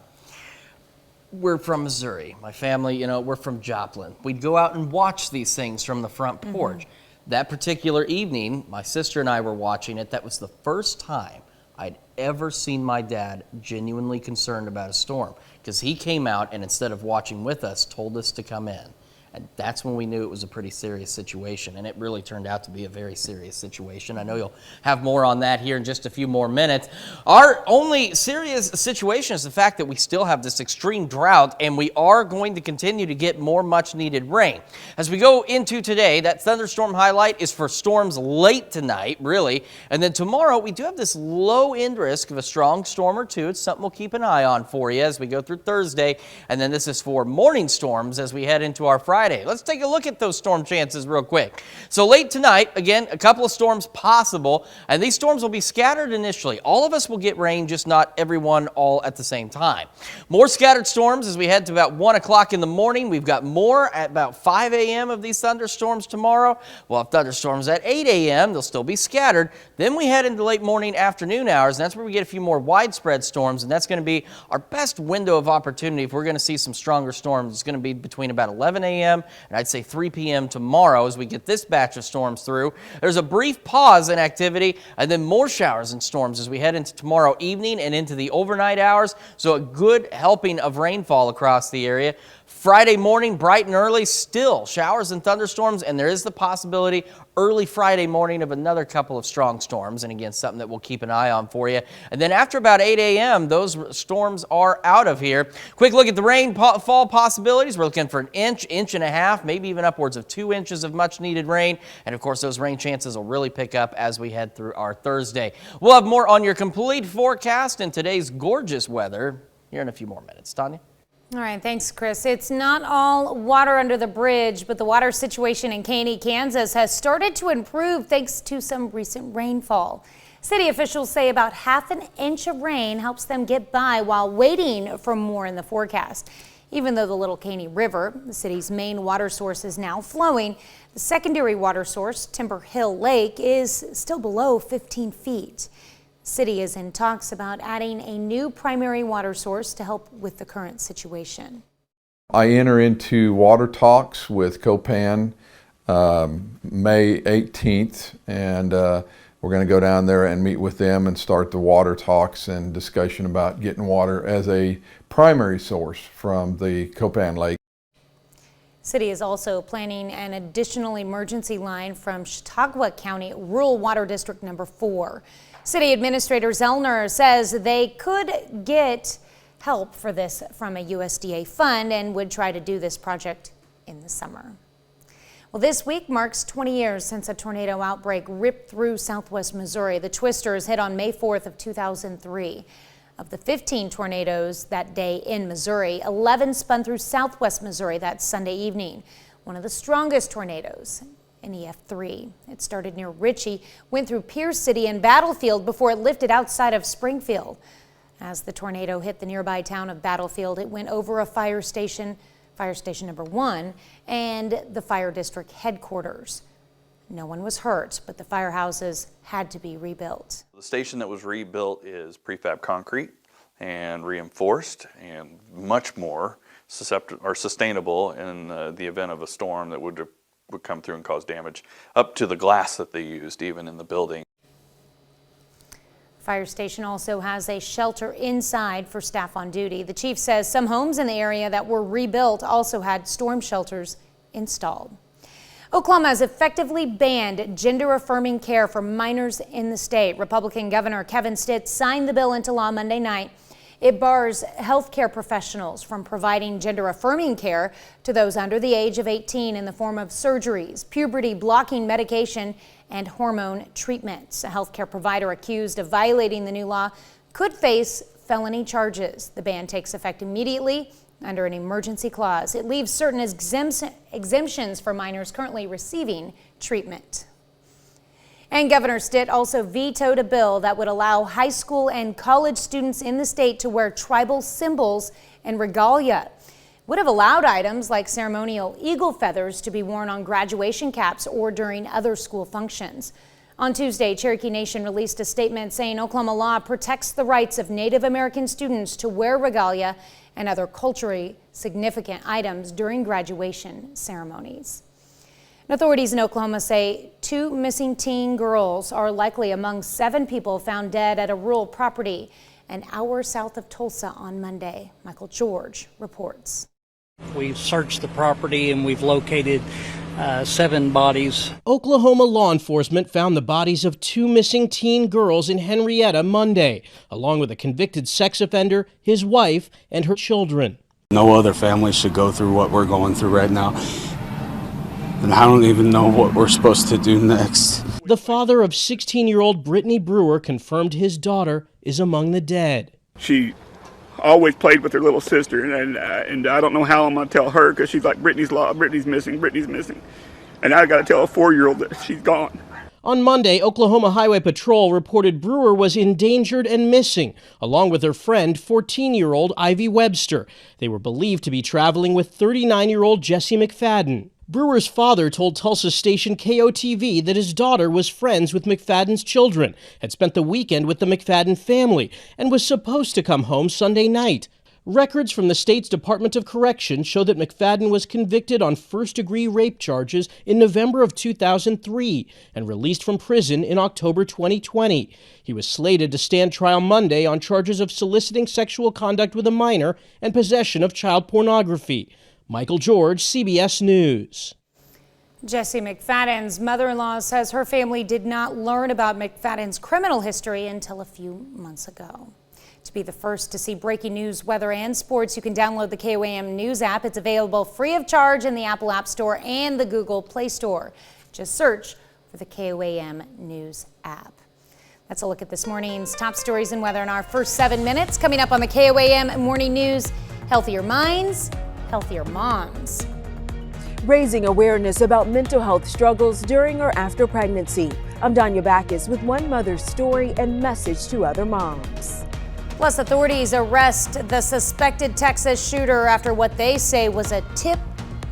We're from Missouri. My family, we're from Joplin. We'd go out and watch these things from the front porch. That particular evening, my sister and I were watching it. That was the first time I'd ever seen my dad genuinely concerned about a storm, because he came out and instead of watching with us, told us to come in. And that's when we knew it was a pretty serious situation, and it really turned out to be a very serious situation. I know you'll have more on that here in just a few more minutes. Our only serious situation is the fact that we still have this extreme drought, and we are going to continue to get more much-needed rain. As we go into today, that thunderstorm highlight is for storms late tonight, really, and then tomorrow we do have this low end risk of a strong storm or two. It's something we'll keep an eye on for you as we go through Thursday, and then this is for morning storms as we head into our Friday. Let's take a look at those storm chances real quick. So late tonight, again, a couple of storms possible, and these storms will be scattered initially. All of us will get rain, just not everyone all at the same time. More scattered storms as we head to about 1 o'clock in the morning. We've got more at about 5 a.m. of these thunderstorms tomorrow. We'll have thunderstorms at 8 a.m. They'll still be scattered. Then we head into late morning, afternoon hours, and that's where we get a few more widespread storms, and that's going to be our best window of opportunity. If we're going to see some stronger storms, it's going to be between about 11 a.m. and I'd say 3 p.m. tomorrow as we get this batch of storms through. There's a brief pause in activity and then more showers and storms as we head into tomorrow evening and into the overnight hours. So a good helping of rainfall across the area. Friday morning, bright and early, still showers and thunderstorms, and there is the possibility early Friday morning of another couple of strong storms, and again, something that we'll keep an eye on for you. And then after about 8 a.m., those storms are out of here. Quick look at the rainfall possibilities. We're looking for an inch, inch and a half, maybe even upwards of 2 inches of much-needed rain, and of course, those rain chances will really pick up as we head through our Thursday. We'll have more on your complete forecast and today's gorgeous weather here in a few more minutes. Tanya? All right, thanks, Chris. It's not all water under the bridge, but the water situation in Caney, Kansas has started to improve thanks to some recent rainfall. City officials say about half an inch of rain helps them get by while waiting for more in the forecast. Even though the Little Caney River, the city's main water source, is now flowing, the secondary water source, Timber Hill Lake, is still below 15 feet. City is in talks about adding a new primary water source to help with the current situation. I enter into water talks with KOAM May 18th, and we're going to go down there and meet with them and start the water talks and discussion about getting water as a primary source from the Copan Lake. City is also planning an additional emergency line from Chautauqua County Rural Water District number 4. City Administrator Zellner says they could get help for this from a USDA fund and would try to do this project in the summer. Well, this week marks 20 years since a tornado outbreak ripped through southwest Missouri. The twisters hit on May 4th of 2003. Of the 15 tornadoes that day in Missouri, 11 spun through southwest Missouri that Sunday evening. One of the strongest tornadoes in EF3. It started near Ritchie, went through Pierce City and Battlefield before it lifted outside of Springfield. As the tornado hit the nearby town of Battlefield, it went over a fire station number 1, and the fire district headquarters. No one was hurt, but the firehouses had to be rebuilt. The station that was rebuilt is prefab concrete and reinforced and much more sustainable in the event of a storm that would come through and cause damage, up to the glass that they used even in the building. Fire station also has a shelter inside for staff on duty. The chief says some homes in the area that were rebuilt also had storm shelters installed. Oklahoma has effectively banned gender-affirming care for minors in the state. Republican Governor Kevin Stitt signed the bill into law Monday night. It bars healthcare professionals from providing gender-affirming care to those under the age of 18 in the form of surgeries, puberty-blocking medication, and hormone treatments. A healthcare provider accused of violating the new law could face felony charges. The ban takes effect immediately under an emergency clause. It leaves certain exemptions for minors currently receiving treatment. And Governor Stitt also vetoed a bill that would allow high school and college students in the state to wear tribal symbols and regalia. Would have allowed items like ceremonial eagle feathers to be worn on graduation caps or during other school functions. On Tuesday, Cherokee Nation released a statement saying Oklahoma law protects the rights of Native American students to wear regalia and other culturally significant items during graduation ceremonies. Authorities in Oklahoma say 2 missing teen girls are likely among 7 people found dead at a rural property an hour south of Tulsa on Monday. Michael George reports. We've searched the property and we've located 7 bodies. Oklahoma law enforcement found the bodies of 2 missing teen girls in Henrietta Monday, along with a convicted sex offender, his wife, and her children. No other family should go through what we're going through right now. And I don't even know what we're supposed to do next. The father of 16-year-old Brittany Brewer confirmed his daughter is among the dead. She always played with her little sister, and I don't know how I'm going to tell her, because she's like, Brittany's lost, Brittany's missing. And I got to tell a 4-year-old that she's gone. On Monday, Oklahoma Highway Patrol reported Brewer was endangered and missing, along with her friend, 14-year-old Ivy Webster. They were believed to be traveling with 39-year-old Jesse McFadden. Brewer's father told Tulsa station KOTV that his daughter was friends with McFadden's children, had spent the weekend with the McFadden family, and was supposed to come home Sunday night. Records from the state's Department of Corrections show that McFadden was convicted on first-degree rape charges in November of 2003 and released from prison in October 2020. He was slated to stand trial Monday on charges of soliciting sexual conduct with a minor and possession of child pornography. Michael George, CBS News. Jesse McFadden's mother-in-law says her family did not learn about McFadden's criminal history until a few months ago. To be the first to see breaking news, weather, and sports, you can download the KOAM News app. It's available free of charge in the Apple App Store and the Google Play Store. Just search for the KOAM News app. That's a look at this morning's top stories and weather in our first 7 minutes. Coming up on the KOAM Morning News, healthier minds, healthier moms. Raising awareness about mental health struggles during or after pregnancy. I'm Danya Backus with one mother's story and message to other moms. Plus, authorities arrest the suspected Texas shooter after what they say was a tip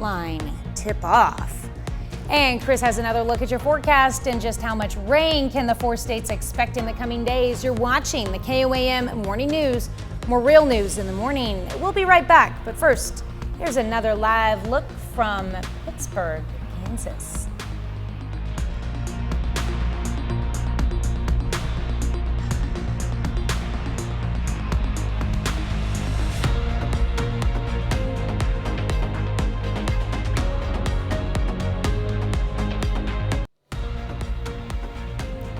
off. And Chris has another look at your forecast and just how much rain can the 4 states expect in the coming days. You're watching the KOAM Morning News. More real news in the morning. We'll be right back. But first, here's another live look from Pittsburgh, Kansas.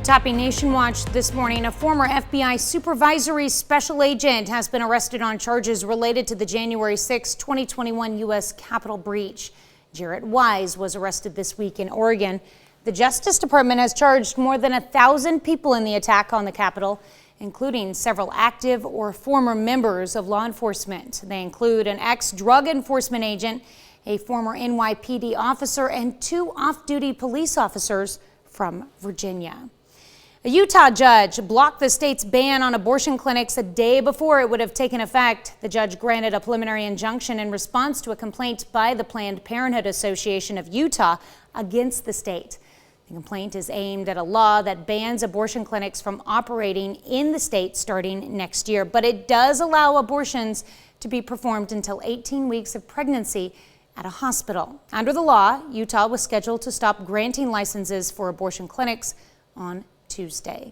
Topping Nation Watch this morning, a former FBI supervisory special agent has been arrested on charges related to the January 6, 2021 U.S. Capitol breach. Jarrett Wise was arrested this week in Oregon. The Justice Department has charged more than 1,000 people in the attack on the Capitol, including several active or former members of law enforcement. They include an ex-drug enforcement agent, a former NYPD officer, and 2 off-duty police officers from Virginia. A Utah judge blocked the state's ban on abortion clinics a day before it would have taken effect. The judge granted a preliminary injunction in response to a complaint by the Planned Parenthood Association of Utah against the state. The complaint is aimed at a law that bans abortion clinics from operating in the state starting next year, but it does allow abortions to be performed until 18 weeks of pregnancy at a hospital. Under the law, Utah was scheduled to stop granting licenses for abortion clinics on Tuesday.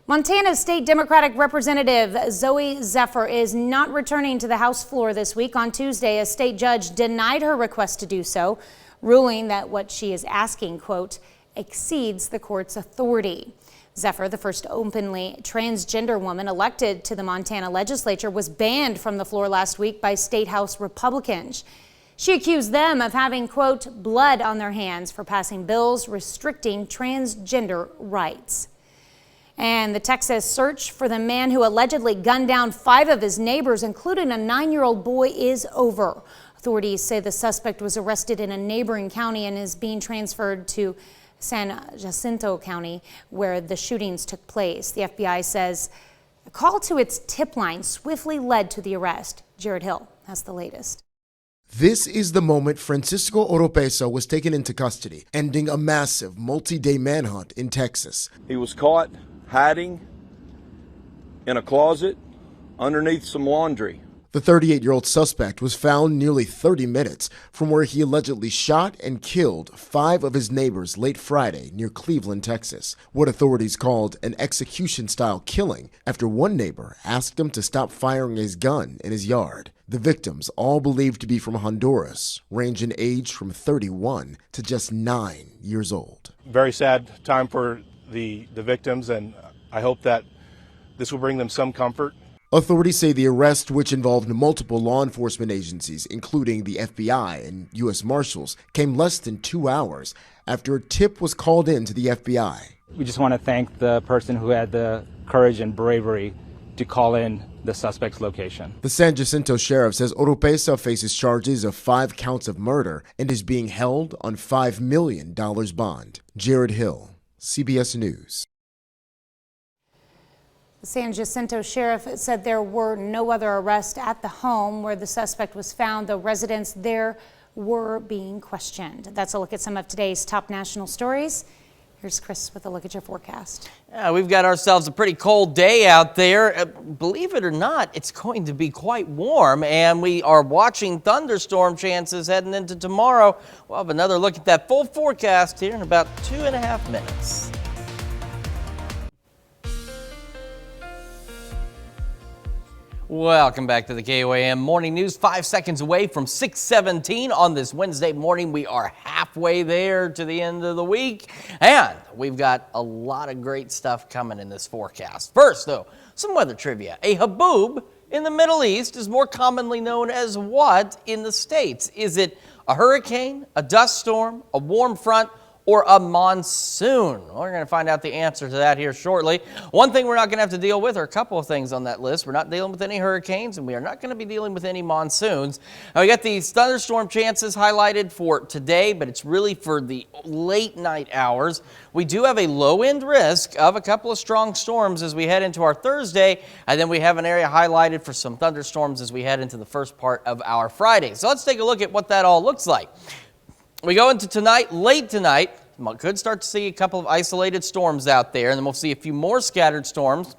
Montana State Democratic Representative Zoe Zephyr is not returning to the House floor this week. On Tuesday, a state judge denied her request to do so, ruling that what she is asking, quote, exceeds the court's authority. Zephyr, the first openly transgender woman elected to the Montana legislature, was banned from the floor last week by State House Republicans. She accused them of having, quote, blood on their hands for passing bills restricting transgender rights. And the Texas search for the man who allegedly gunned down 5 of his neighbors, including a 9-year-old boy, is over. Authorities say the suspect was arrested in a neighboring county and is being transferred to San Jacinto County, where the shootings took place. The FBI says a call to its tip line swiftly led to the arrest. Jared Hill has the latest. This is the moment Francisco Oropesa was taken into custody, ending a massive multi-day manhunt in Texas. He was caught hiding in a closet underneath some laundry. The 38-year-old suspect was found nearly 30 minutes from where he allegedly shot and killed 5 of his neighbors late Friday near Cleveland, Texas. What authorities called an execution-style killing after one neighbor asked him to stop firing his gun in his yard. The victims, all believed to be from Honduras, range in age from 31 to just 9 years old. Very sad time for the victims, and I hope that this will bring them some comfort. Authorities say the arrest, which involved multiple law enforcement agencies, including the FBI and U.S. Marshals, came less than 2 hours after a tip was called in to the FBI. We just want to thank the person who had the courage and bravery to call in the suspect's location. The San Jacinto sheriff says Oropesa faces charges of 5 counts of murder and is being held on $5 million bond. Jared Hill, CBS News. The San Jacinto sheriff said there were no other arrests at the home where the suspect was found, though residents there were being questioned. That's a look at some of today's top national stories. Here's Chris with a look at your forecast. Yeah, we've got ourselves a pretty cold day out there. Believe it or not, it's going to be quite warm, and we are watching thunderstorm chances heading into tomorrow. We'll have another look at that full forecast here in about 2.5 minutes. Welcome back to the KOAM Morning News. 5 seconds away from 6:17 on this Wednesday morning. We are halfway there to the end of the week, and we've got a lot of great stuff coming in this forecast. First, though, some weather trivia. A haboob in the Middle East is more commonly known as what in the States? Is it a hurricane, a dust storm, a warm front, or a monsoon? We're going to find out the answer to that here shortly. One thing we're not going to have to deal with are a couple of things on that list. We're not dealing with any hurricanes, and we are not going to be dealing with any monsoons. Now, we got these thunderstorm chances highlighted for today, but it's really for the late night hours. We do have a low end risk of a couple of strong storms as we head into our Thursday, and then we have an area highlighted for some thunderstorms as we head into the first part of our Friday. So let's take a look at what that all looks like. We go into tonight, late tonight, could start to see a couple of isolated storms out there, and then we'll see a few more scattered storms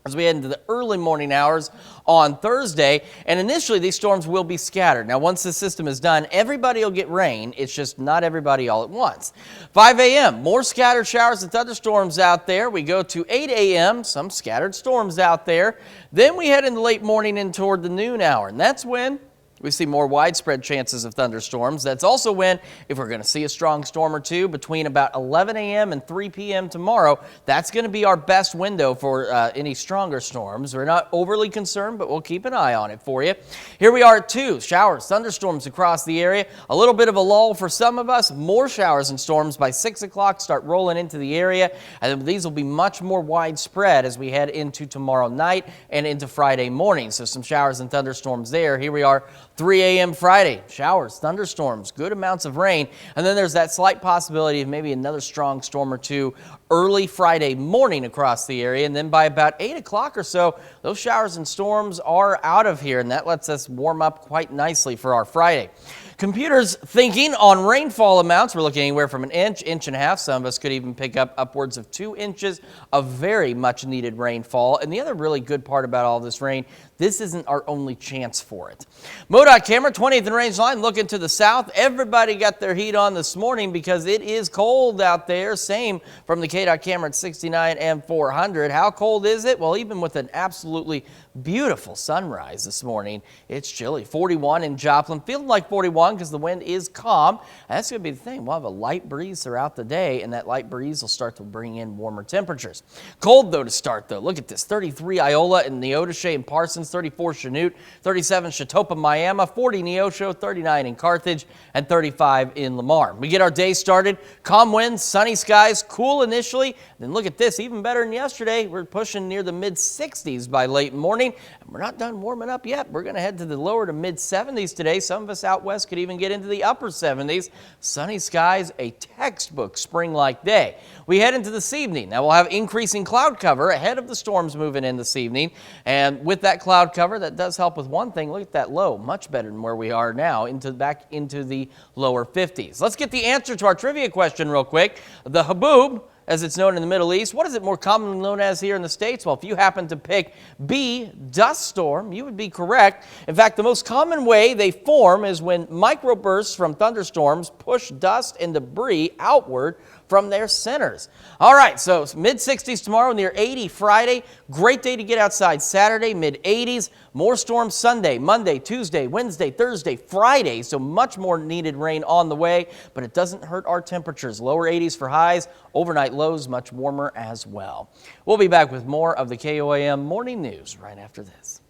as we head into the early morning hours on Thursday. And initially, these storms will be scattered. Now, once the system is done, everybody will get rain. It's just not everybody all at once. 5 a.m., more scattered showers and thunderstorms out there. We go to 8 a.m., some scattered storms out there. Then we head into late morning and toward the noon hour, and that's when we see more widespread chances of thunderstorms. That's also when, if we're going to see a strong storm or two between about 11 a.m. and 3 p.m. tomorrow, that's going to be our best window for any stronger storms. We're not overly concerned, but we'll keep an eye on it for you. Here we are at 2. Showers, thunderstorms across the area. A little bit of a lull for some of us. More showers and storms by 6 o'clock start rolling into the area. And these will be much more widespread as we head into tomorrow night and into Friday morning. So some showers and thunderstorms there. Here we are, 3 a.m. Friday. Showers, thunderstorms, good amounts of rain. And then there's that slight possibility of maybe another strong storm or two early Friday morning across the area. And then by about 8 o'clock or so, those showers and storms are out of here. And that lets us warm up quite nicely for our Friday. Computers thinking on rainfall amounts. We're looking anywhere from an inch, inch and a half. Some of us could even pick up upwards of 2 inches of very much needed rainfall. And the other really good part about all this rain, this isn't our only chance for it. MoDOT camera, 20th and Range Line, looking to the south. Everybody got their heat on this morning because it is cold out there. Same from the KDOT camera at 69 and 400. How cold is it? Well, even with an absolutely beautiful sunrise this morning, it's chilly. 41 in Joplin, feeling like 41 because the wind is calm. And that's going to be the thing. We'll have a light breeze throughout the day, and that light breeze will start to bring in warmer temperatures. Cold, though, to start, though. Look at this. 33 Iola and Neodesha and Parsons, 34 Chanute, 37 Chetopa, Miami, 40 Neosho, 39 in Carthage, and 35 in Lamar. We get our day started. Calm winds, sunny skies, cool initially. Then look at this, even better than yesterday. We're pushing near the mid-60s by late morning. And we're not done warming up yet. We're going to head to the lower to mid-70s today. Some of us out west could even get into the upper 70s. Sunny skies, a textbook spring-like day. We head into this evening. Now we'll have increasing cloud cover ahead of the storms moving in this evening. And with that cloud cover, that does help with one thing. Look at that low, much better than where we are now, back into the lower 50s. Let's get the answer to our trivia question real quick. The haboob, as it's known in the Middle East, what is it more commonly known as here in the States? Well, if you happen to pick B, dust storm, you would be correct. In fact, the most common way they form is when microbursts from thunderstorms push dust and debris outward from their centers. All right, so mid-60s tomorrow, near 80 Friday. Great day to get outside. Saturday, mid-80s. More storms Sunday, Monday, Tuesday, Wednesday, Thursday, Friday. So much more needed rain on the way, but it doesn't hurt our temperatures. Lower 80s for highs. Overnight lows much warmer as well. We'll be back with more of the KOAM Morning News right after this.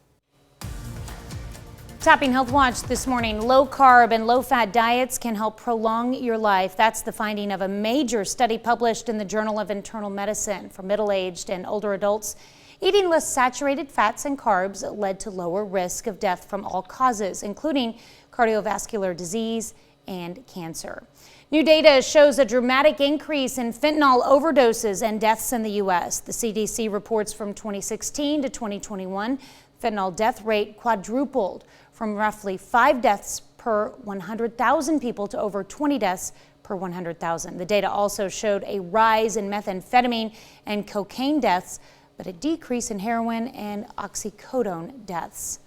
Topping Health Watch this morning, low-carb and low-fat diets can help prolong your life. That's the finding of a major study published in the Journal of Internal Medicine. For middle-aged and older adults, eating less saturated fats and carbs led to lower risk of death from all causes, including cardiovascular disease and cancer. New data shows a dramatic increase in fentanyl overdoses and deaths in the U.S. The CDC reports from 2016 to 2021, fentanyl death rate quadrupled from roughly 5 deaths per 100,000 people to over 20 deaths per 100,000. The data also showed a rise in methamphetamine and cocaine deaths, but a decrease in heroin and oxycodone deaths.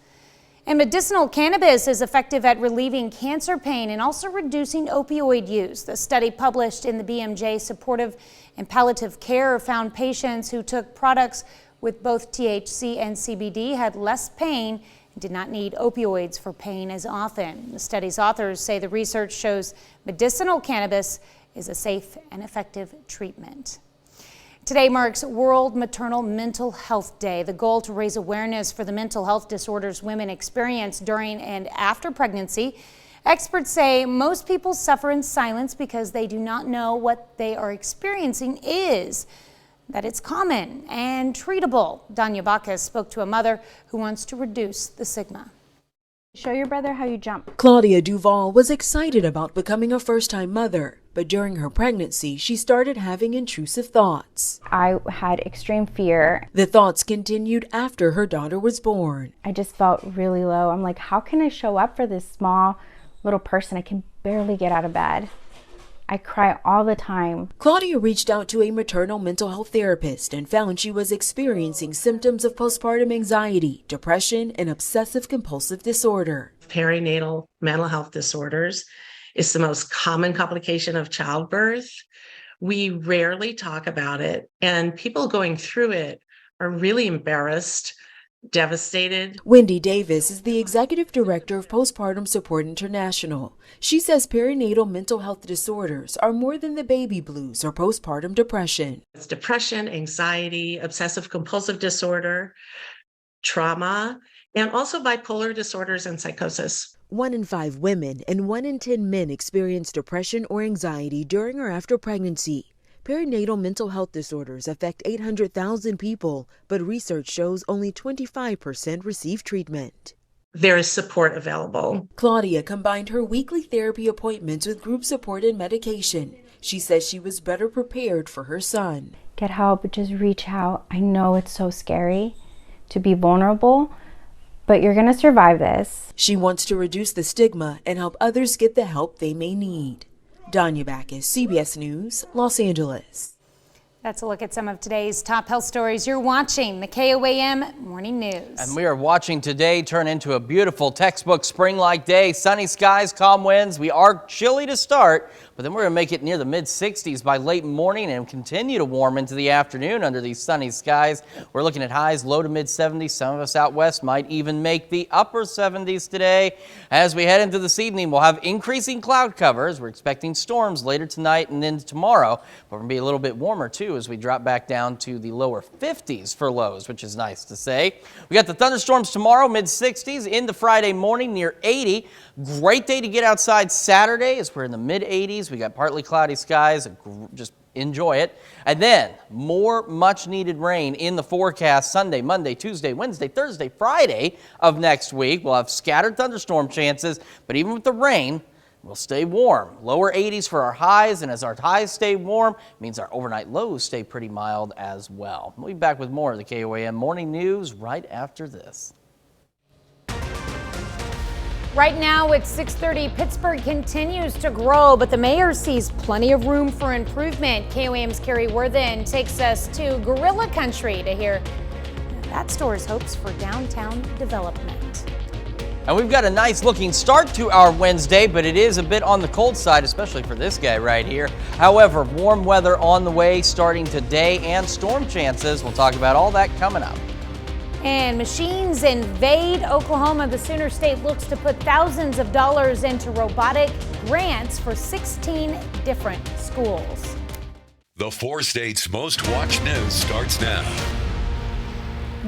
And medicinal cannabis is effective at relieving cancer pain and also reducing opioid use. The study published in the BMJ Supportive and Palliative Care found patients who took products with both THC and CBD had less pain and did not need opioids for pain as often. The study's authors say the research shows medicinal cannabis is a safe and effective treatment. Today marks World Maternal Mental Health Day, the goal to raise awareness for the mental health disorders women experience during and after pregnancy. Experts say most people suffer in silence because they do not know what they are experiencing is, that it's common and treatable. Danya Bacchus spoke to a mother who wants to reduce the stigma. Show your brother how you jump. Claudia Duvall was excited about becoming a first-time mother, but during her pregnancy, she started having intrusive thoughts. I had extreme fear. The thoughts continued after her daughter was born. I just felt really low. I'm like, how can I show up for this small little person? I can barely get out of bed. I cry all the time. Claudia reached out to a maternal mental health therapist and found she was experiencing symptoms of postpartum anxiety, depression, and obsessive compulsive disorder. Perinatal mental health disorders is the most common complication of childbirth. We rarely talk about it, and people going through it are really embarrassed devastated. Wendy Davis is the executive director of Postpartum Support International. She says perinatal mental health disorders are more than the baby blues or postpartum depression. It's depression, anxiety, obsessive compulsive disorder, trauma, and also bipolar disorders and psychosis. 1 in 5 women and 1 in 10 men experience depression or anxiety during or after pregnancy. Perinatal mental health disorders affect 800,000 people, but research shows only 25% receive treatment. There is support available. Claudia combined her weekly therapy appointments with group support and medication. She says she was better prepared for her son. Get help, just reach out. I know it's so scary to be vulnerable, but you're going to survive this. She wants to reduce the stigma and help others get the help they may need. Danya Backus, CBS News, Los Angeles. That's a look at some of today's top health stories. You're watching the KOAM Morning News. And we are watching today turn into a beautiful textbook spring-like day. Sunny skies, calm winds. We are chilly to start, but then we're going to make it near the mid-60s by late morning and continue to warm into the afternoon under these sunny skies. We're looking at highs low to mid-70s. Some of us out west might even make the upper 70s today. As we head into this evening, we'll have increasing cloud covers. We're expecting storms later tonight and into tomorrow, but we're going to be a little bit warmer too as we drop back down to the lower 50s for lows, which is nice to say. We got the thunderstorms tomorrow, mid-60s, into Friday morning near 80. Great day to get outside Saturday as we're in the mid-80s. We got partly cloudy skies. Just enjoy it. And then more much needed rain in the forecast Sunday, Monday, Tuesday, Wednesday, Thursday, Friday of next week. We'll have scattered thunderstorm chances, but even with the rain, we'll stay warm. Lower 80s for our highs, and as our highs stay warm, it means our overnight lows stay pretty mild as well. We'll be back with more of the KOAM Morning News right after this. Right now it's 6:30. Pittsburgh continues to grow, but the mayor sees plenty of room for improvement. KOAM's Carrie Worthen takes us to Gorilla Country to hear that store's hopes for downtown development. And we've got a nice looking start to our Wednesday, but it is a bit on the cold side, especially for this guy right here. However, warm weather on the way starting today and storm chances. We'll talk about all that coming up. And machines invade Oklahoma. The Sooner State looks to put thousands of dollars into robotic grants for 16 different schools. The 4 states' most watched news starts now.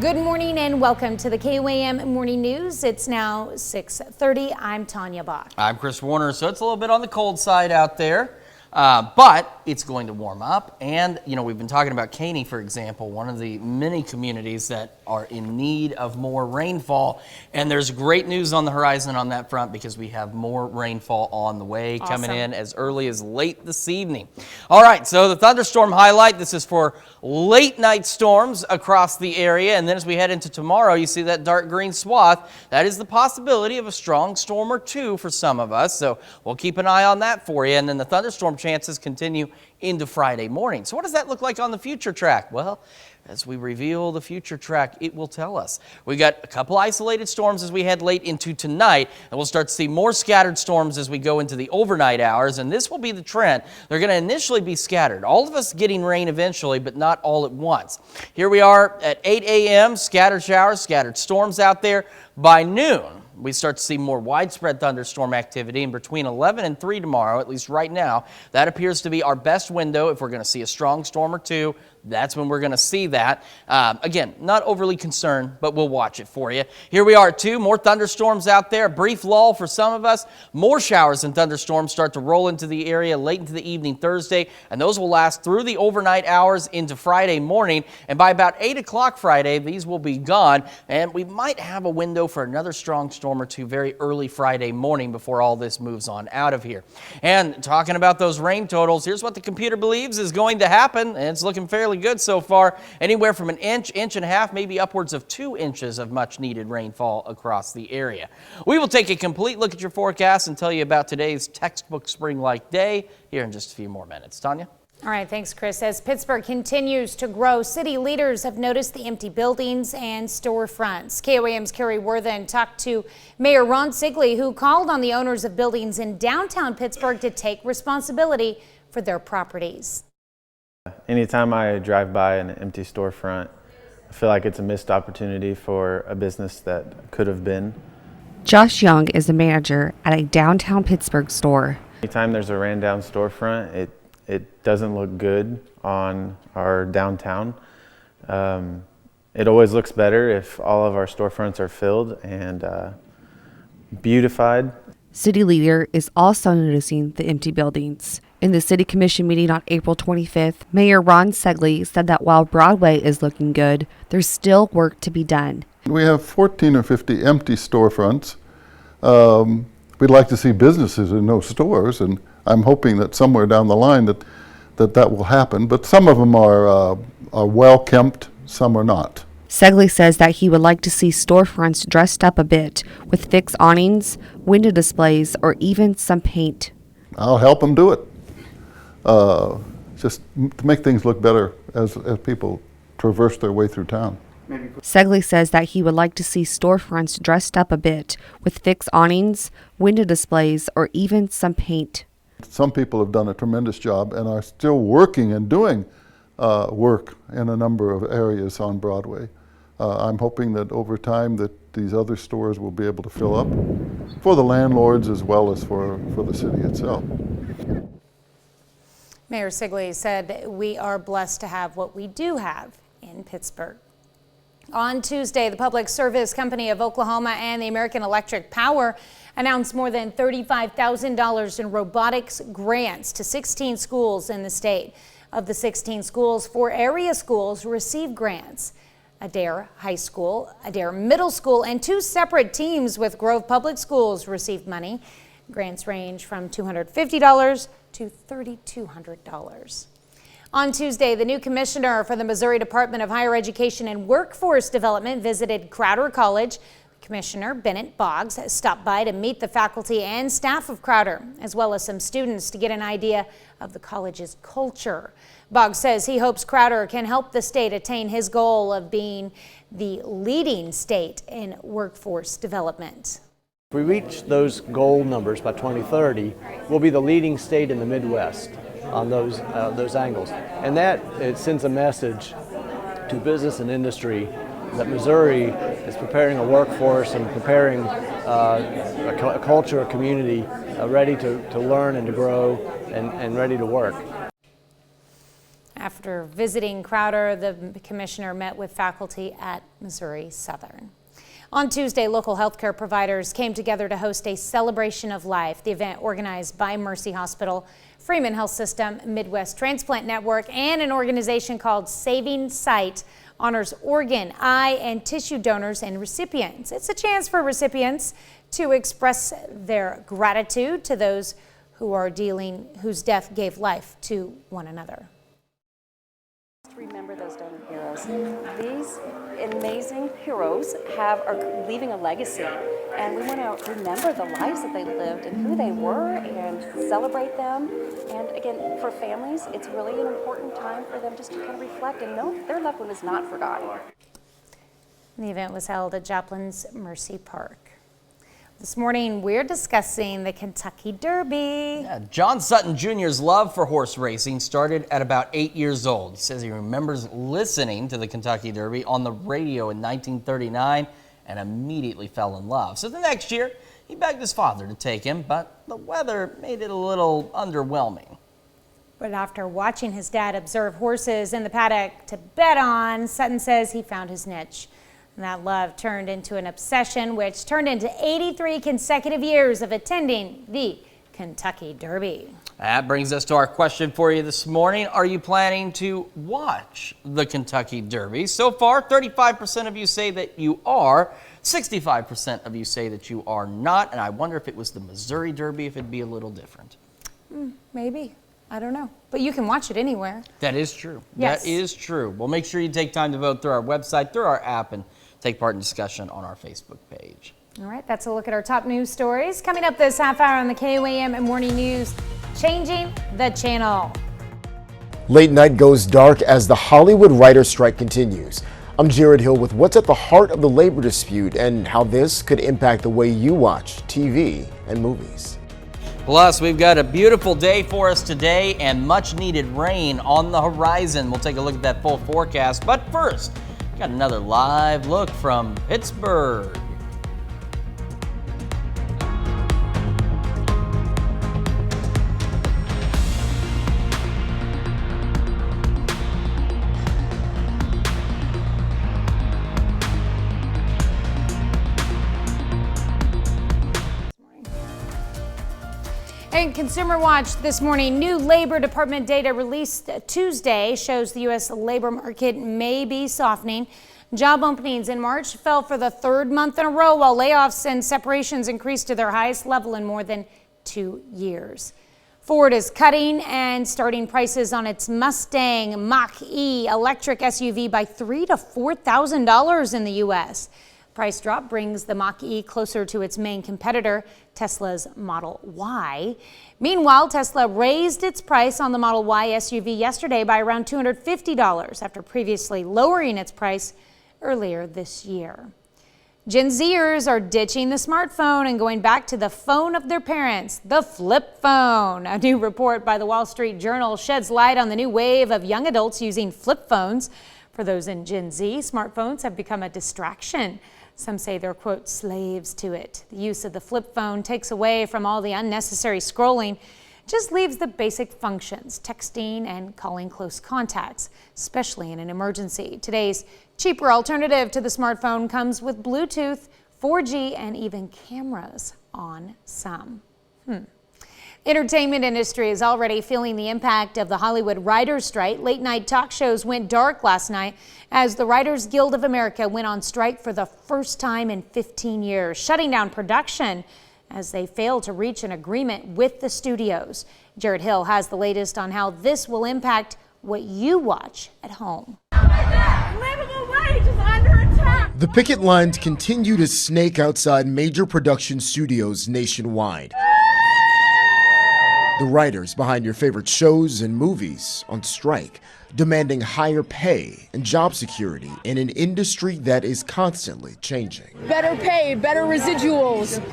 Good morning and welcome to the KOAM Morning News. It's now 6:30. I'm Tanya Bach. I'm Chris Warner. So it's a little bit on the cold side out there, but it's going to warm up. And, you know, we've been talking about Caney, for example, one of the many communities that are in need of more rainfall. And there's great news on the horizon on that front because we have more rainfall on the way coming in as early as late this evening. All right, so the thunderstorm highlight, this is for late night storms across the area. And then as we head into tomorrow, you see that dark green swath. That is the possibility of a strong storm or two for some of us. So we'll keep an eye on that for you. And then the thunderstorm chances continue into Friday morning. So what does that look like on the future track? Well, as we reveal the future track, it will tell us. We got a couple isolated storms as we head late into tonight, and we'll start to see more scattered storms as we go into the overnight hours, and this will be the trend. They're going to initially be scattered. All of us getting rain eventually, but not all at once. Here we are at 8 a.m., scattered showers, scattered storms out there. By noon, we start to see more widespread thunderstorm activity, and between 11 and 3 tomorrow, at least right now, that appears to be our best window. If we're going to see a strong storm or two, that's when we're going to see that. Again, not overly concerned, but we'll watch it for you. Here we are, too. More thunderstorms out there. A brief lull for some of us. More showers and thunderstorms start to roll into the area late into the evening Thursday, and those will last through the overnight hours into Friday morning. And by about 8 o'clock Friday, these will be gone, and we might have a window for another strong storm or two very early Friday morning before all this moves on out of here. And talking about those rain totals, here's what the computer believes is going to happen, and it's looking fairly good so far. Anywhere from an inch, inch and a half, maybe upwards of 2 inches of much needed rainfall across the area. We will take a complete look at your forecast and tell you about today's textbook spring-like day here in just a few more minutes. Tanya? All right, thanks, Chris. As Pittsburgh continues to grow, city leaders have noticed the empty buildings and storefronts. KOAM's Carrie Worthen talked to Mayor Ron Sigley, who called on the owners of buildings in downtown Pittsburgh to take responsibility for their properties. Anytime I drive by an empty storefront, I feel like it's a missed opportunity for a business that could have been. Josh Young is a manager at a downtown Pittsburgh store. Anytime there's a ran down storefront, it doesn't look good on our downtown. It always looks better if all of our storefronts are filled and beautified. City leader is also noticing the empty buildings. In the city commission meeting on April 25th, Mayor Ron Segley said that while Broadway is looking good, there's still work to be done. We have 14 or 50 empty storefronts. We'd like to see businesses in those stores, and I'm hoping that somewhere down the line that will happen. But some of them are well kempt, some are not. Segley says that he would like to see storefronts dressed up a bit with fixed awnings, window displays, or even some paint. I'll help them do it. Just to make things look better as people traverse their way through town. Segley says that he would like to see storefronts dressed up a bit with fixed awnings, window displays, or even some paint. Some people have done a tremendous job and are still working and doing work in a number of areas on Broadway. I'm hoping that over time that these other stores will be able to fill up for the landlords as well as for the city itself. Mayor Segley said we are blessed to have what we do have in Pittsburgh. On Tuesday, the Public Service Company of Oklahoma and the American Electric Power announced more than $35,000 in robotics grants to 16 schools in the state. Of the 16 schools, 4 area schools received grants. Adair High School, Adair Middle School, and 2 separate teams with Grove Public Schools received money. Grants range from $250 to $3,200. On Tuesday, the new commissioner for the Missouri Department of Higher Education and Workforce Development visited Crowder College. Commissioner Bennett Boggs stopped by to meet the faculty and staff of Crowder, as well as some students to get an idea of the college's culture. Boggs says he hopes Crowder can help the state attain his goal of being the leading state in workforce development. If we reach those goal numbers by 2030, we'll be the leading state in the Midwest on those angles. And that it sends a message to business and industry that Missouri is preparing a workforce and preparing a culture, a community ready to learn and to grow and ready to work. After visiting Crowder, the commissioner met with faculty at Missouri Southern. On Tuesday, local healthcare providers came together to host a celebration of life. The event, organized by Mercy Hospital, Freeman Health System, Midwest Transplant Network, and an organization called Saving Sight, honors organ, eye, and tissue donors and recipients. It's a chance for recipients to express their gratitude to those whose death gave life to one another. Remember those donor heroes. These amazing heroes are leaving a legacy, and we want to remember the lives that they lived and who they were and celebrate them. And again, for families, it's really an important time for them just to kind of reflect and know their loved one is not forgotten. The event was held at Joplin's Mercy Park. This morning, we're discussing the Kentucky Derby. Yeah, John Sutton Jr.'s love for horse racing started at about 8 years old. He says he remembers listening to the Kentucky Derby on the radio in 1939 and immediately fell in love. So the next year, he begged his father to take him, but the weather made it a little underwhelming. But after watching his dad observe horses in the paddock to bet on, Sutton says he found his niche. And that love turned into an obsession, which turned into 83 consecutive years of attending the Kentucky Derby. That brings us to our question for you this morning. Are you planning to watch the Kentucky Derby? So far, 35% of you say that you are, 65% of you say that you are not, and I wonder if it was the Missouri Derby, if it'd be a little different. Maybe. I don't know. But you can watch it anywhere. That is true. Yes. That is true. Well, make sure you take time to vote through our website, through our app, and take part in discussion on our Facebook page. All right, that's a look at our top news stories. Coming up this half hour on the KOAM AM Morning News, changing the channel. Late night goes dark as the Hollywood writer's strike continues. I'm Jared Hill with what's at the heart of the labor dispute and how this could impact the way you watch TV and movies. Plus, we've got a beautiful day for us today and much needed rain on the horizon. We'll take a look at that full forecast. But first, Got another live look from Pittsburgh. And Consumer Watch this morning, new Labor Department data released Tuesday shows the U.S. labor market may be softening. Job openings in March fell for the third month in a row, while layoffs and separations increased to their highest level in more than 2 years. Ford is cutting and starting prices on its Mustang Mach-E electric SUV by $3,000 to $4,000 in the U.S. Price drop brings the Mach-E closer to its main competitor, Tesla's Model Y. Meanwhile, Tesla raised its price on the Model Y SUV yesterday by around $250 after previously lowering its price earlier this year. Gen Zers are ditching the smartphone and going back to the phone of their parents, the flip phone. A new report by the Wall Street Journal sheds light on the new wave of young adults using flip phones. For those in Gen Z, smartphones have become a distraction. Some say they're, quote, slaves to it. The use of the flip phone takes away from all the unnecessary scrolling, just leaves the basic functions, texting and calling close contacts, especially in an emergency. Today's cheaper alternative to the smartphone comes with Bluetooth, 4G, and even cameras on some. Entertainment industry is already feeling the impact of the Hollywood writers' strike. Late night talk shows went dark last night as the Writers Guild of America went on strike for the first time in 15 years, shutting down production as they failed to reach an agreement with the studios. Jared Hill has the latest on how this will impact what you watch at home. Livable wage is under attack. The picket lines continue to snake outside major production studios nationwide. The writers behind your favorite shows and movies on strike, demanding higher pay and job security in an industry that is constantly changing. Better pay, better residuals,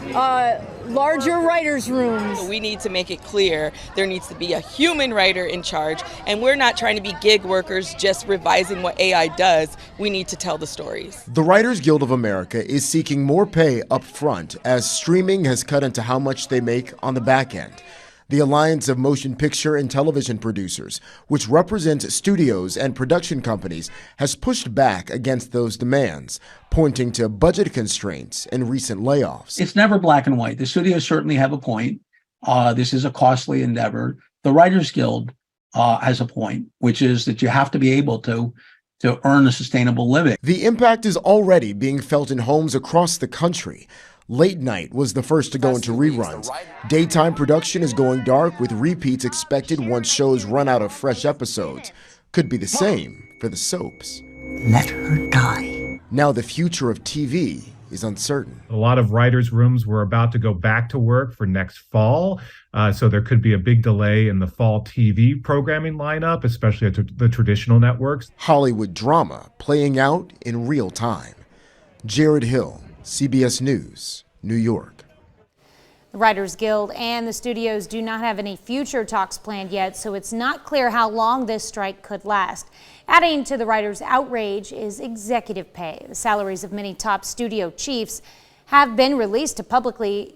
larger writers' rooms. We need to make it clear there needs to be a human writer in charge, and we're not trying to be gig workers just revising what AI does. We need to tell the stories. The Writers Guild of America is seeking more pay up front as streaming has cut into how much they make on the back end. The Alliance of Motion Picture and Television Producers, which represents studios and production companies, has pushed back against those demands, pointing to budget constraints and recent layoffs. It's never black and white. The studios certainly have a point. This is a costly endeavor. The Writers Guild has a point, which is that you have to be able to earn a sustainable living. The impact is already being felt in homes across the country. Late night was the first to go into reruns. Daytime production is going dark with repeats expected once shows run out of fresh episodes. Could be the same for the soaps. Let her die. Now the future of TV is uncertain. A lot of writers' rooms were about to go back to work for next fall, so there could be a big delay in the fall TV programming lineup, especially at the traditional networks. Hollywood drama playing out in real time. Jared Hill, CBS News, New York. The Writers Guild and the studios do not have any future talks planned yet, so it's not clear how long this strike could last. Adding to the writers' outrage is executive pay. The salaries of many top studio chiefs have been released to publicly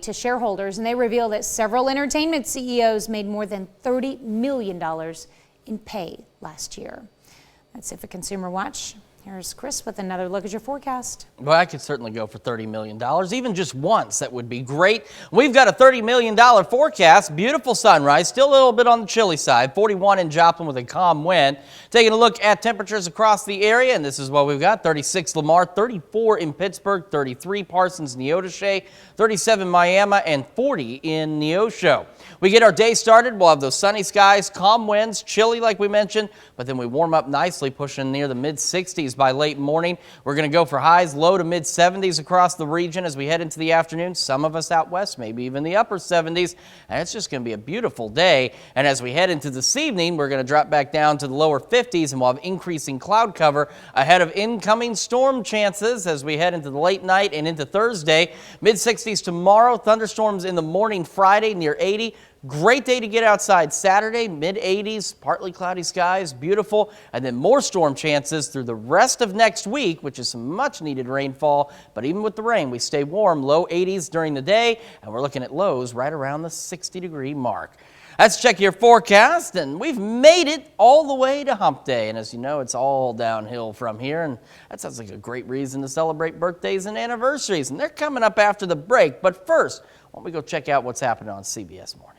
to shareholders, and they reveal that several entertainment CEOs made more than $30 million in pay last year. That's it for Consumer Watch. Here's Chris with another look at your forecast. Well, I could certainly go for $30 million, even just once. That would be great. We've got a $30 million forecast. Beautiful sunrise, still a little bit on the chilly side. 41 in Joplin with a calm wind. Taking a look at temperatures across the area, and this is what we've got. 36 Lamar, 34 in Pittsburgh, 33 Parsons, Neodesha, 37 Miami, and 40 in Neosho. We get our day started. We'll have those sunny skies, calm winds, chilly like we mentioned, but then we warm up nicely, pushing near the mid-60s by late morning. We're going to go for highs low to mid-70s across the region as we head into the afternoon. Some of us out west, maybe even the upper 70s, and it's just going to be a beautiful day. And as we head into this evening, we're going to drop back down to the lower 50s, and we'll have increasing cloud cover ahead of incoming storm chances as we head into the late night and into Thursday. Mid-60s tomorrow, thunderstorms in the morning Friday near 80. Great day to get outside Saturday, mid-80s, partly cloudy skies, beautiful, and then more storm chances through the rest of next week, which is some much needed rainfall. But even with the rain, we stay warm, low 80s during the day, and we're looking at lows right around the 60-degree mark. Let's check your forecast, and we've made it all the way to hump day. And as you know, it's all downhill from here, and that sounds like a great reason to celebrate birthdays and anniversaries, and they're coming up after the break. But first, why don't we go check out what's happening on CBS Mornings.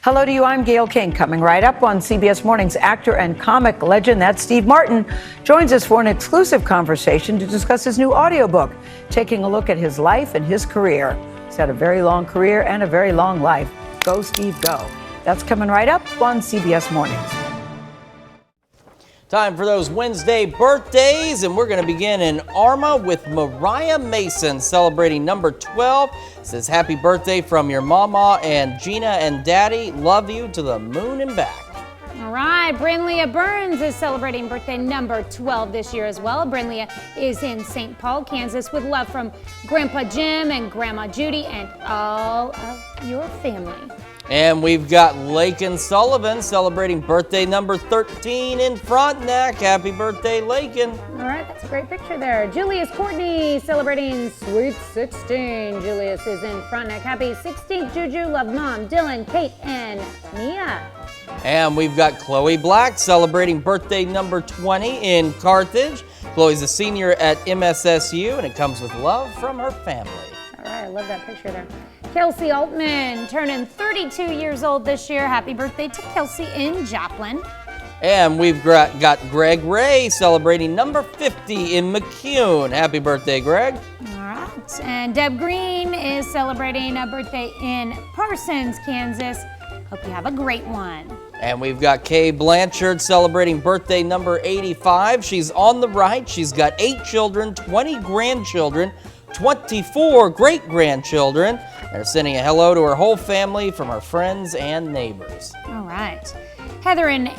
Hello to you, I'm Gail King. Coming right up on CBS Mornings, actor and comic legend, that's Steve Martin, joins us for an exclusive conversation to discuss his new audiobook, taking a look at his life and his career. He's had a very long career and a very long life. Go, Steve, go. That's coming right up on CBS Mornings. Time for those Wednesday birthdays, and we're going to begin in Arma with Mariah Mason celebrating number 12. It says happy birthday from your mama and Gina and daddy. Love you to the moon and back. All right, Brinlea Burns is celebrating birthday number 12 this year as well. Brinlea is in St. Paul, Kansas, with love from Grandpa Jim and Grandma Judy and all of your family. And we've got Lakin Sullivan celebrating birthday number 13 in Frontenac. Happy birthday, Lakin. All right, that's a great picture there. Julius Courtney celebrating Sweet 16. Julius is in Frontenac. Happy 16th, Juju. Love Mom, Dylan, Kate, and Mia. And we've got Chloe Black celebrating birthday number 20 in Carthage. Chloe's a senior at MSSU, and it comes with love from her family. All right, I love that picture there. Kelsey Altman turning 32 years old this year. Happy birthday to Kelsey in Joplin. And we've got Greg Ray celebrating number 50 in McCune. Happy birthday, Greg. All right. And Deb Green is celebrating a birthday in Parsons, Kansas. Hope you have a great one. And we've got Kay Blanchard celebrating birthday number 85. She's on the right. She's got 8 children, 20 grandchildren, 24 great-grandchildren. They're sending a hello to her whole family from her friends and neighbors. All right. Heather and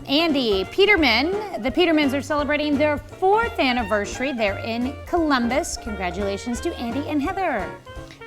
Andy Peterman. The Petermans are celebrating their 4th anniversary. They're in Columbus. Congratulations to Andy and Heather.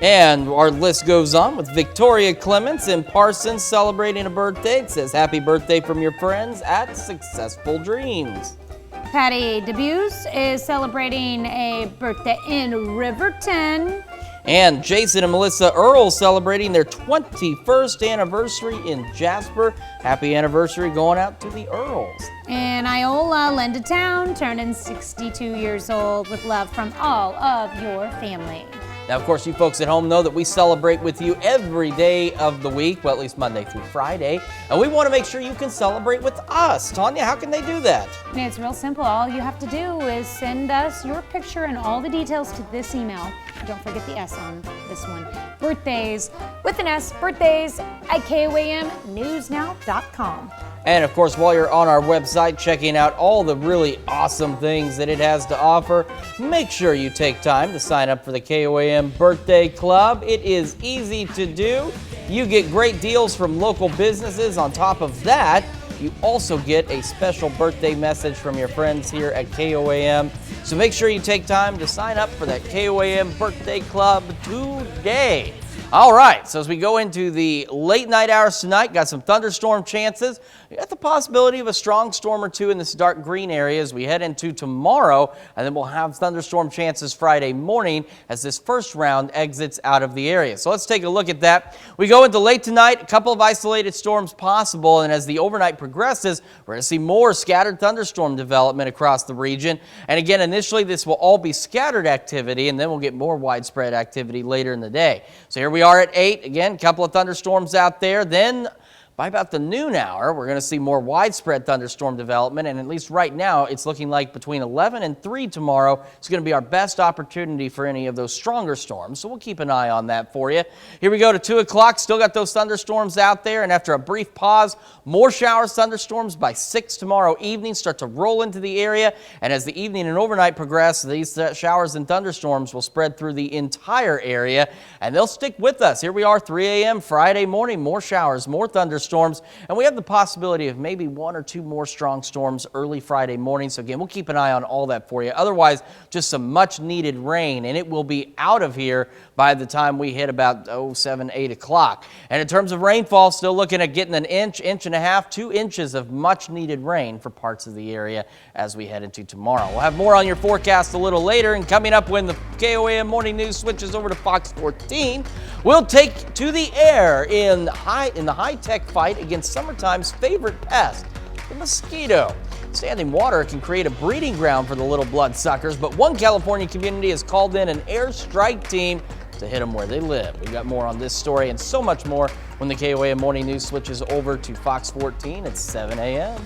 And our list goes on with Victoria Clements in Parsons celebrating a birthday. It says, happy birthday from your friends at Successful Dreams. Patty DeBuse is celebrating a birthday in Riverton. And Jason and Melissa Earl celebrating their 21st anniversary in Jasper. Happy anniversary going out to the Earls. And Iola Linda Town turning 62 years old with love from all of your family. Now, of course, you folks at home know that we celebrate with you every day of the week, well, at least Monday through Friday, and we want to make sure you can celebrate with us. Tanya, how can they do that? It's real simple. All you have to do is send us your picture and all the details to this email. Don't forget the S on this one. Birthdays with an S, birthdays at KOAMnewsnow.com. And of course, while you're on our website checking out all the really awesome things that it has to offer, make sure you take time to sign up for the KOAM Birthday Club. It is easy to do. You get great deals from local businesses. On top of that, you also get a special birthday message from your friends here at KOAM. So make sure you take time to sign up for that KOAM Birthday Club today. All right, so as we go into the late night hours tonight, got some thunderstorm chances. We got the possibility of a strong storm or two in this dark green area as we head into tomorrow, and then we'll have thunderstorm chances Friday morning as this first round exits out of the area. So let's take a look at that. We go into late tonight, a couple of isolated storms possible, and as the overnight progresses, we're going to see more scattered thunderstorm development across the region. And again, initially this will all be scattered activity, and then we'll get more widespread activity later in the day. So here we are at 8. Again, a couple of thunderstorms out there. Then by about the noon hour, we're going to see more widespread thunderstorm development, and at least right now, it's looking like between 11 and 3 tomorrow is going to be our best opportunity for any of those stronger storms, so we'll keep an eye on that for you. Here we go to 2 o'clock, still got those thunderstorms out there, and after a brief pause, more showers, thunderstorms by 6 tomorrow evening start to roll into the area, and as the evening and overnight progress, these showers and thunderstorms will spread through the entire area, and they'll stick with us. Here we are, 3 a.m. Friday morning, more showers, more thunderstorms thunderstorms, and we have the possibility of maybe 1 or 2 more strong storms early Friday morning. So again, we'll keep an eye on all that for you. Otherwise, just some much needed rain, and it will be out of here by the time we hit about 7, 8 o'clock. And in terms of rainfall, still looking at getting an inch, inch and a half, 2 inches of much needed rain for parts of the area as we head into tomorrow. We'll have more on your forecast a little later, and coming up when the KOAM Morning News switches over to Fox 14, we'll take to the air in the high-tech fight against summertime's favorite pest, the mosquito. Standing water can create a breeding ground for the little bloodsuckers, but one California community has called in an airstrike team to hit them where they live. We've got more on this story and so much more when the KOAM Morning News switches over to Fox 14 at 7 a.m.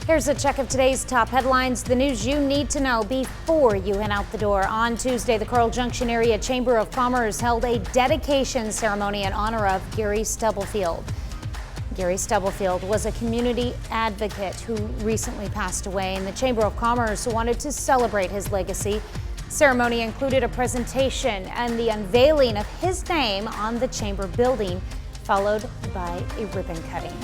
Here's a check of today's top headlines, the news you need to know before you head out the door. On Tuesday, the Coral Junction Area Chamber of Commerce held a dedication ceremony in honor of Gary Stubblefield. Gary Stubblefield was a community advocate who recently passed away, and the Chamber of Commerce wanted to celebrate his legacy. Ceremony included a presentation and the unveiling of his name on the chamber building, followed by a ribbon cutting.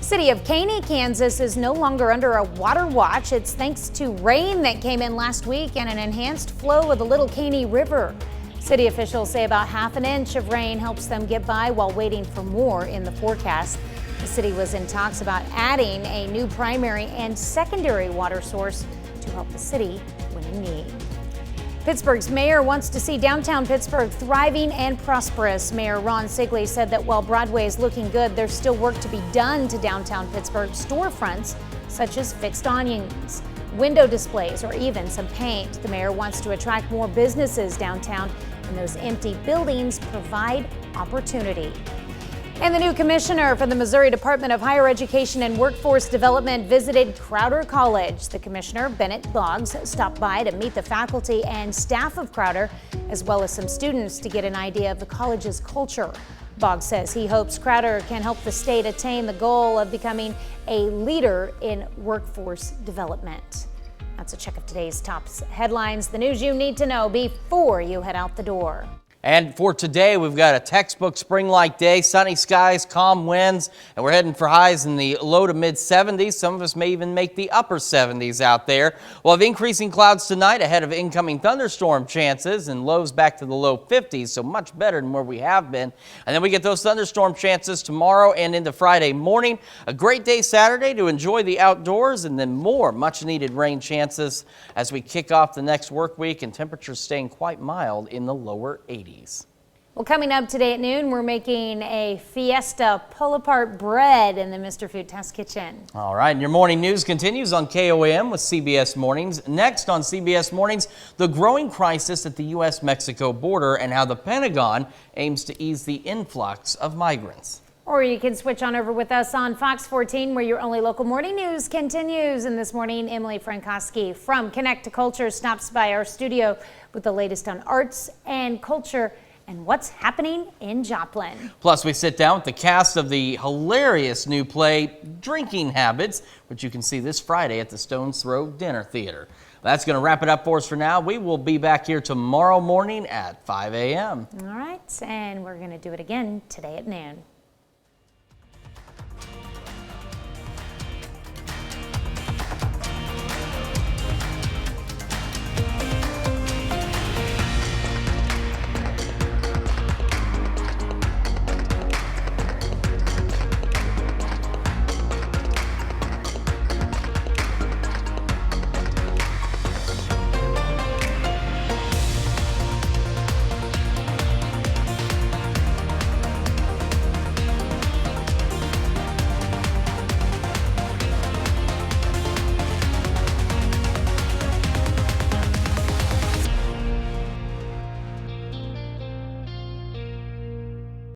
City of Caney, Kansas is no longer under a water watch. It's thanks to rain that came in last week and an enhanced flow of the Little Caney River. City officials say about half an inch of rain helps them get by while waiting for more in the forecast. The city was in talks about adding a new primary and secondary water source to help the city when in need. Pittsburgh's mayor wants to see downtown Pittsburgh thriving and prosperous. Mayor Ron Sigley said that while Broadway is looking good, there's still work to be done to downtown Pittsburgh storefronts, such as fixed awnings, window displays, or even some paint. The mayor wants to attract more businesses downtown, and those empty buildings provide opportunity. And the new commissioner for the Missouri Department of Higher Education and Workforce Development visited Crowder College. The commissioner, Bennett Boggs, stopped by to meet the faculty and staff of Crowder, as well as some students, to get an idea of the college's culture. Boggs says he hopes Crowder can help the state attain the goal of becoming a leader in workforce development. That's a check of today's top headlines, the news you need to know before you head out the door. And for today, we've got a textbook spring-like day, sunny skies, calm winds, and we're heading for highs in the low to mid 70s. Some of us may even make the upper 70s out there. We'll have increasing clouds tonight ahead of incoming thunderstorm chances, and lows back to the low 50s, so much better than where we have been. And then we get those thunderstorm chances tomorrow and into Friday morning. A great day Saturday to enjoy the outdoors, and then more much-needed rain chances as we kick off the next work week, and temperatures staying quite mild in the lower 80s. Well, coming up today at noon, we're making a Fiesta pull-apart bread in the Mr. Food Test Kitchen. All right, and your morning news continues on KOAM with CBS Mornings. Next on CBS Mornings, the growing crisis at the U.S.-Mexico border and how the Pentagon aims to ease the influx of migrants. Or you can switch on over with us on Fox 14, where your only local morning news continues. And this morning, Emily Frankowski from Connect to Culture stops by our studio with the latest on arts and culture and what's happening in Joplin. Plus, we sit down with the cast of the hilarious new play, Drinking Habits, which you can see this Friday at the Stone's Throw Dinner Theater. That's going to wrap it up for us for now. We will be back here tomorrow morning at 5 a.m. All right, and we're going to do it again today at noon.